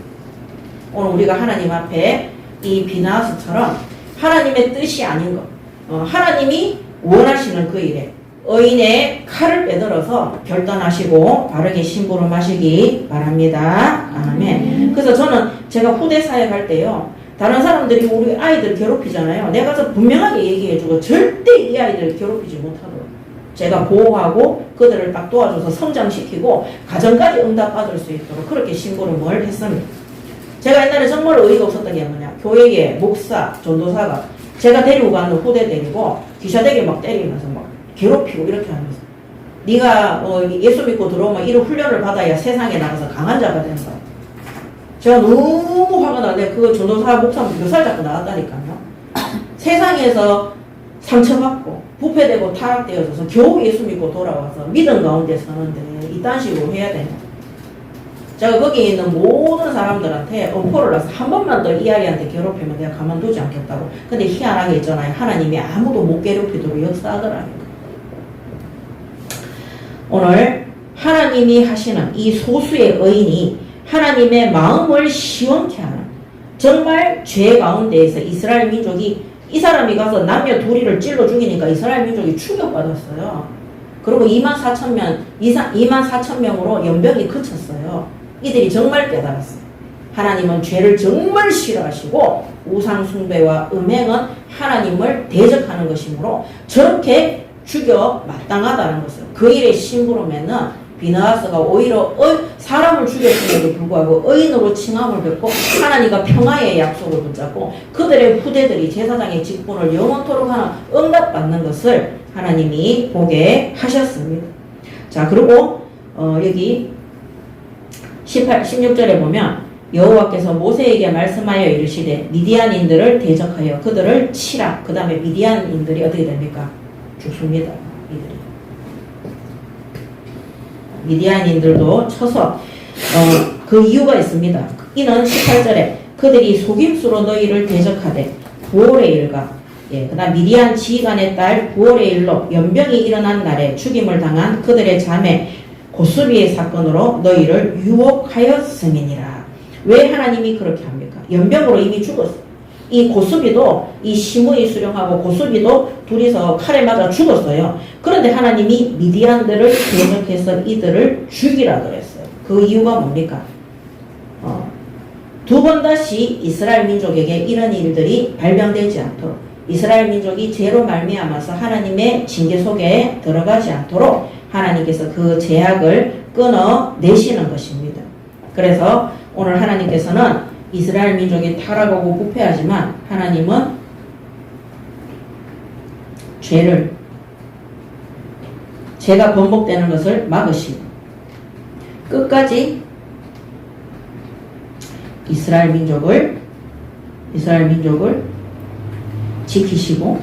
오늘 우리가 하나님 앞에 이 비나스처럼 하나님의 뜻이 아닌 것 하나님이 원하시는 그 일에 의인의 칼을 빼들어서 결단하시고 바르게 심부름하시기 바랍니다. 아멘. 그래서 저는 제가 후대 사역할 때요. 다른 사람들이 우리 아이들 괴롭히잖아요. 내가 가서 분명하게 얘기해주고 절대 이 아이들 괴롭히지 못하도록 제가 보호하고 그들을 딱 도와줘서 성장시키고 가정까지 응답받을 수 있도록 그렇게 심부름을 했습니다. 제가 옛날에 정말 어이가 없었던 게 뭐냐. 교회에 목사, 전도사가 제가 데리고 가는 후대 데리고 귀샤대기 막 때리면서 막 괴롭히고 이렇게 하면서 네가 예수 믿고 들어오면 이런 훈련을 받아야 세상에 나가서 강한 자가 된다. 제가 너무 화가 나는데 그 전도사 목사 몇 잡고 나왔다니까요. 세상에서 상처받고 부패되고 타락되어져서 겨우 예수 믿고 돌아와서 믿음 가운데 서는데 이딴 식으로 해야 되냐. 제가 거기에 있는 모든 사람들한테 엄포를 놔서 한 번만 더 이 아이한테 괴롭히면 내가 가만두지 않겠다고. 근데 희한하게 있잖아요. 하나님이 아무도 못 괴롭히도록 역사하더라니까. 오늘 하나님이 하시는 이 소수의 의인이 하나님의 마음을 시원케 하는 정말 죄 가운데에서 이스라엘 민족이 이 사람이 가서 남녀 둘이를 찔러 죽이니까 이스라엘 민족이 충격받았어요. 그리고 24,000명으로 연병이 그쳤어요. 이들이 정말 깨달았어요. 하나님은 죄를 정말 싫어하시고 우상 숭배와 음행은 하나님을 대적하는 것이므로 저렇게 죽여 마땅하다는 것을 그 일에 심부름에는 비느하스가 오히려 사람을 죽였음에도 불구하고 의인으로 칭함을 받고 하나님과 평화의 약속을 붙잡고 그들의 후대들이 제사장의 직분을 영원토록 하는 응답받는 것을 하나님이 보게 하셨습니다. 자, 그리고 여기 16절에 보면 여호와께서 모세에게 말씀하여 이르시되 미디안인들을 대적하여 그들을 치라. 그 다음에 미디안인들이 어떻게 됩니까? 죽습니다. 이들이. 미디안인들도 쳐서 그 이유가 있습니다. 이는 18절에 그들이 속임수로 너희를 대적하되 부올의 일과 그 다음 미디안 지휘관의 딸 부올의 일로 연병이 일어난 날에 죽임을 당한 그들의 자매 고수비의 사건으로 너희를 유혹하였음이니라. 왜 하나님이 그렇게 합니까? 연병으로 이미 죽었어. 이 고수비도 이 시므이 수령하고 고수비도 둘이서 칼에 맞아 죽었어요. 그런데 하나님이 미디안들을 대적해서 이들을 죽이라 그랬어요. 그 이유가 뭡니까? 두 번 다시 이스라엘 민족에게 이런 일들이 발병되지 않도록 이스라엘 민족이 죄로 말미암아서 하나님의 징계 속에 들어가지 않도록 하나님께서 그 제약을 끊어내시는 것입니다. 그래서 오늘 하나님께서는 이스라엘 민족이 타락하고 부패하지만 하나님은 죄가 번복되는 것을 막으시고 끝까지 이스라엘 민족을 지키시고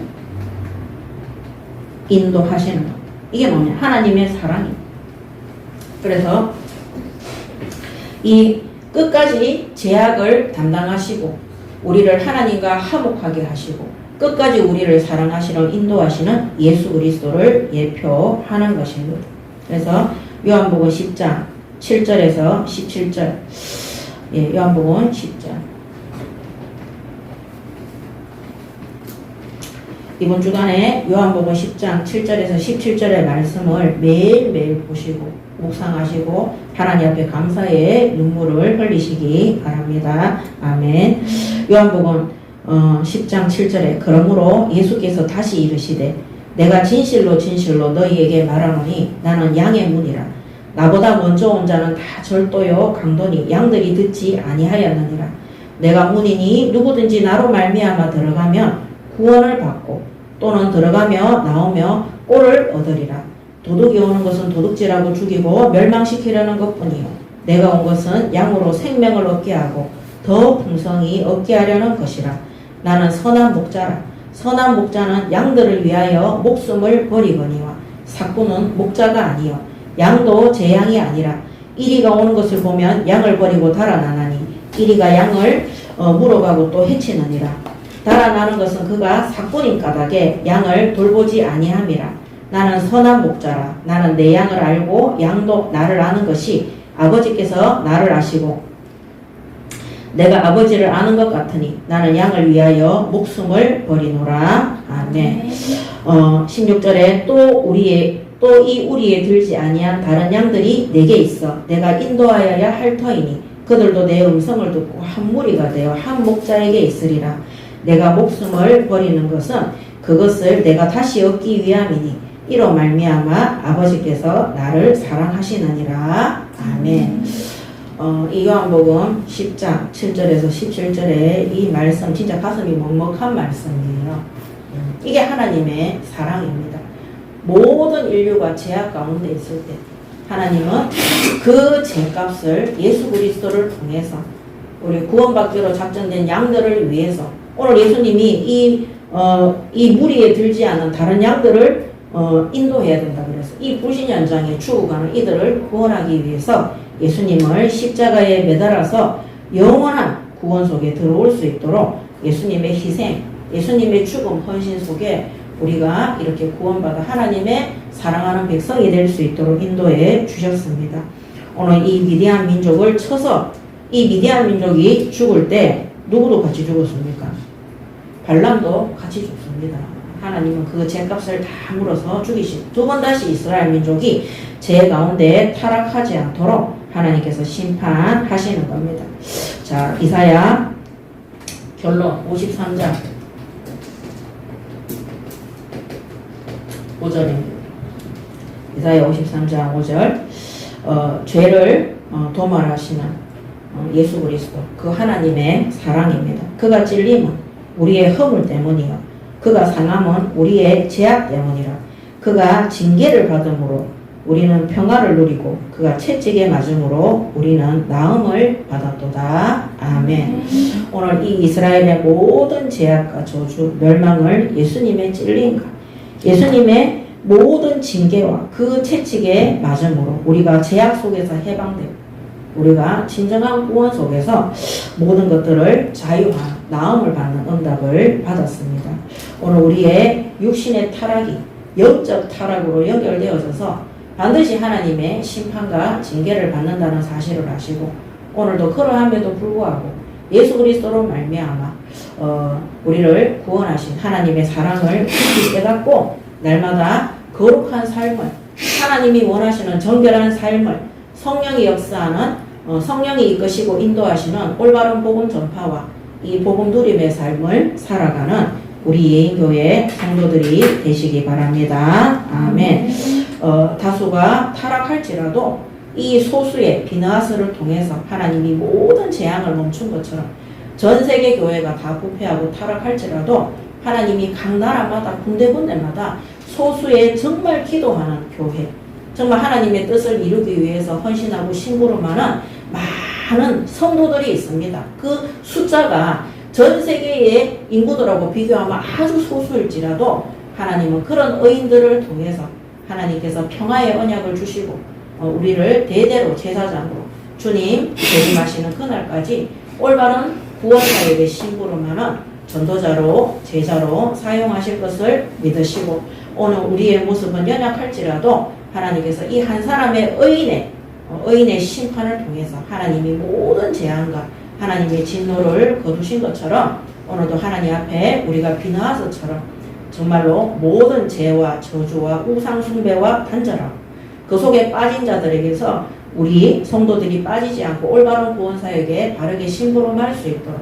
인도하시는 것. 이게 뭐냐? 하나님의 사랑입니다. 그래서 이 끝까지 제약을 담당하시고 우리를 하나님과 화목하게 하시고 끝까지 우리를 사랑하시는 인도하시는 예수 그리스도를 예표하는 것입니다. 그래서 요한복음 10장 7절에서 17절 요한복음 10장 이번 주간에 요한복음 10장 7절에서 17절의 말씀을 매일매일 보시고 묵상하시고 하나님 앞에 감사의 눈물을 흘리시기 바랍니다. 아멘. 요한복음 10장 7절에 그러므로 예수께서 다시 이르시되 내가 진실로 진실로 너희에게 말하노니 나는 양의 문이라. 나보다 먼저 온 자는 다 절도요 강도니 양들이 듣지 아니하였느니라. 내가 문이니 누구든지 나로 말미암아 들어가면 구원을 받고 또는 들어가며 나오며 꼴을 얻으리라. 도둑이 오는 것은 도둑질하고 죽이고 멸망시키려는 것뿐이요 내가 온 것은 양으로 생명을 얻게 하고 더 풍성히 얻게 하려는 것이라. 나는 선한 목자라. 선한 목자는 양들을 위하여 목숨을 버리거니와 삭구는 목자가 아니요 양도 제 양이 아니라 이리가 오는 것을 보면 양을 버리고 달아나나니 이리가 양을 물어가고 또 해치느니라. 달아나는 것은 그가 삭구인 까닭에 양을 돌보지 아니함이라. 나는 선한 목자라. 나는 내 양을 알고 양도 나를 아는 것이 아버지께서 나를 아시고 내가 아버지를 아는 것 같으니 나는 양을 위하여 목숨을 버리노라. 아멘. 16절에 또 이 우리에 들지 아니한 다른 양들이 내게 있어 내가 인도하여야 할 터이니 그들도 내 음성을 듣고 한 무리가 되어 한 목자에게 있으리라. 내가 목숨을 버리는 것은 그것을 내가 다시 얻기 위함이니 이로 말미암아 아버지께서 나를 사랑하시느니라. 아멘. 이 요한복음 10장 7절에서 17절에 이 말씀 진짜 가슴이 먹먹한 말씀이에요. 이게 하나님의 사랑입니다. 모든 인류가 죄악 가운데 있을 때 하나님은 그 죄값을 예수 그리스도를 통해서 우리 구원받기로 작정된 양들을 위해서 오늘 예수님이 이 무리에 들지 않은 다른 양들을 인도해야 된다 그래서 이 불신 현장에 죽어가는 이들을 구원하기 위해서 예수님을 십자가에 매달아서 영원한 구원 속에 들어올 수 있도록 예수님의 희생, 예수님의 죽음, 헌신 속에 우리가 이렇게 구원받아 하나님의 사랑하는 백성이 될 수 있도록 인도해 주셨습니다. 오늘 이 미디안 민족을 쳐서 이 미디안 민족이 죽을 때 누구도 같이 죽었습니까? 발람도 같이 죽습니다. 하나님은 그 죄값을 다 물어서 죽이신 두 번 다시 이스라엘 민족이 죄 가운데 타락하지 않도록 하나님께서 심판하시는 겁니다. 자, 이사야 결론 53장 5절입니다. 이사야 53장 5절 죄를 도말하시는 예수 그리스도 그 하나님의 사랑입니다. 그가 찔림은 우리의 허물 때문이요 그가 상함은 우리의 죄악 때문이라. 그가 징계를 받음으로 우리는 평화를 누리고 그가 채찍에 맞음으로 우리는 나음을 받았도다. 아멘. 오늘 이 이스라엘의 모든 죄악과 저주, 멸망을 예수님의 찔림과 예수님의 모든 징계와 그 채찍에 맞음으로 우리가 죄악 속에서 해방되고 우리가 진정한 구원 속에서 모든 것들을 자유한 나음을 받는 응답을 받았습니다. 오늘 우리의 육신의 타락이 영적 타락으로 연결되어져서 반드시 하나님의 심판과 징계를 받는다는 사실을 아시고 오늘도 그러함에도 불구하고 예수 그리스도로 말미암아 우리를 구원하신 하나님의 사랑을 깊이 깨닫고 날마다 거룩한 삶을 하나님이 원하시는 정결한 삶을 성령이 역사하는 성령이 이끄시고 인도하시는 올바른 복음 전파와 이 복음 누림의 삶을 살아가는 우리 예인교회 성도들이 되시기 바랍니다. 아멘. 다수가 타락할지라도 이 소수의 비느하스를 통해서 하나님이 모든 재앙을 멈춘 것처럼 전 세계 교회가 다 부패하고 타락할지라도 하나님이 각 나라마다 군데군데마다 소수의 정말 기도하는 교회, 정말 하나님의 뜻을 이루기 위해서 헌신하고 심부름하는 많은 성도들이 있습니다. 그 숫자가 전 세계의 인구들하고 비교하면 아주 소수일지라도 하나님은 그런 의인들을 통해서 하나님께서 평화의 언약을 주시고 우리를 대대로 제사장으로 주님 재림하시는 그날까지 올바른 구원사역에 심부름하는 전도자로 제자로 사용하실 것을 믿으시고 오늘 우리의 모습은 연약할지라도 하나님께서 이 한 사람의 의인의 심판을 통해서 하나님이 모든 재앙과 하나님의 진노를 거두신 것처럼 오늘도 하나님 앞에 우리가 비느하스처럼 정말로 모든 죄와 저주와 우상 숭배와 단절하고 그 속에 빠진 자들에게서 우리 성도들이 빠지지 않고 올바른 구원 사역에 바르게 심부름할 수 있도록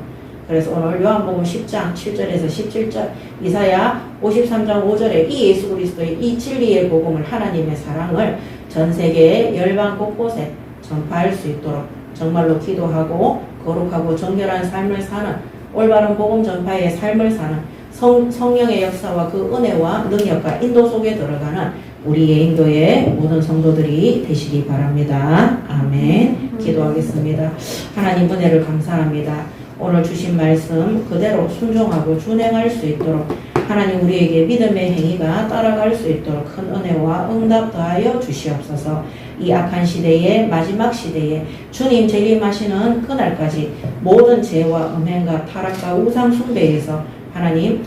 그래서 오늘 요한복음 10장 7절에서 17절, 이사야 53장 5절에 이 예수 그리스도의 이 진리의 복음을, 하나님의 사랑을 전 세계의 열방 곳곳에 전파할 수 있도록 정말로 기도하고 거룩하고 정결한 삶을 사는, 올바른 복음 전파의 삶을 사는 성령의 역사와 그 은혜와 능력과 인도 속에 들어가는 우리 예인교회 모든 성도들이 되시기 바랍니다. 아멘. 기도하겠습니다. 하나님 은혜를 감사합니다. 오늘 주신 말씀 그대로 순종하고 준행할 수 있도록 하나님 우리에게 믿음의 행위가 따라갈 수 있도록 큰 은혜와 응답 더하여 주시옵소서. 이 악한 시대에, 마지막 시대에 주님 재림하시는 그날까지 모든 죄와 음행과 타락과 우상 숭배에서 하나님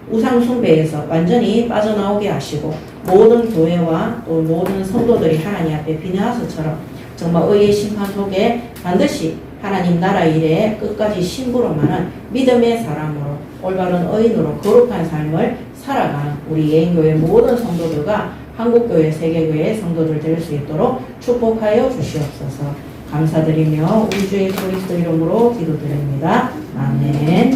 우상 숭배에서 완전히 빠져나오게 하시고 모든 교회와 또 모든 성도들이 하나님 앞에 비느하스처럼 정말 의의 심판 속에 반드시 하나님 나라 일에 끝까지 심부름하는 믿음의 사람으로 올바른 의인으로 거룩한 삶을 살아가는 우리 예인교회 모든 성도들과 한국교회, 세계교회 성도들 될 수 있도록 축복하여 주시옵소서. 감사드리며 우리 주 예수 그리스도 이름으로 기도드립니다. 아멘.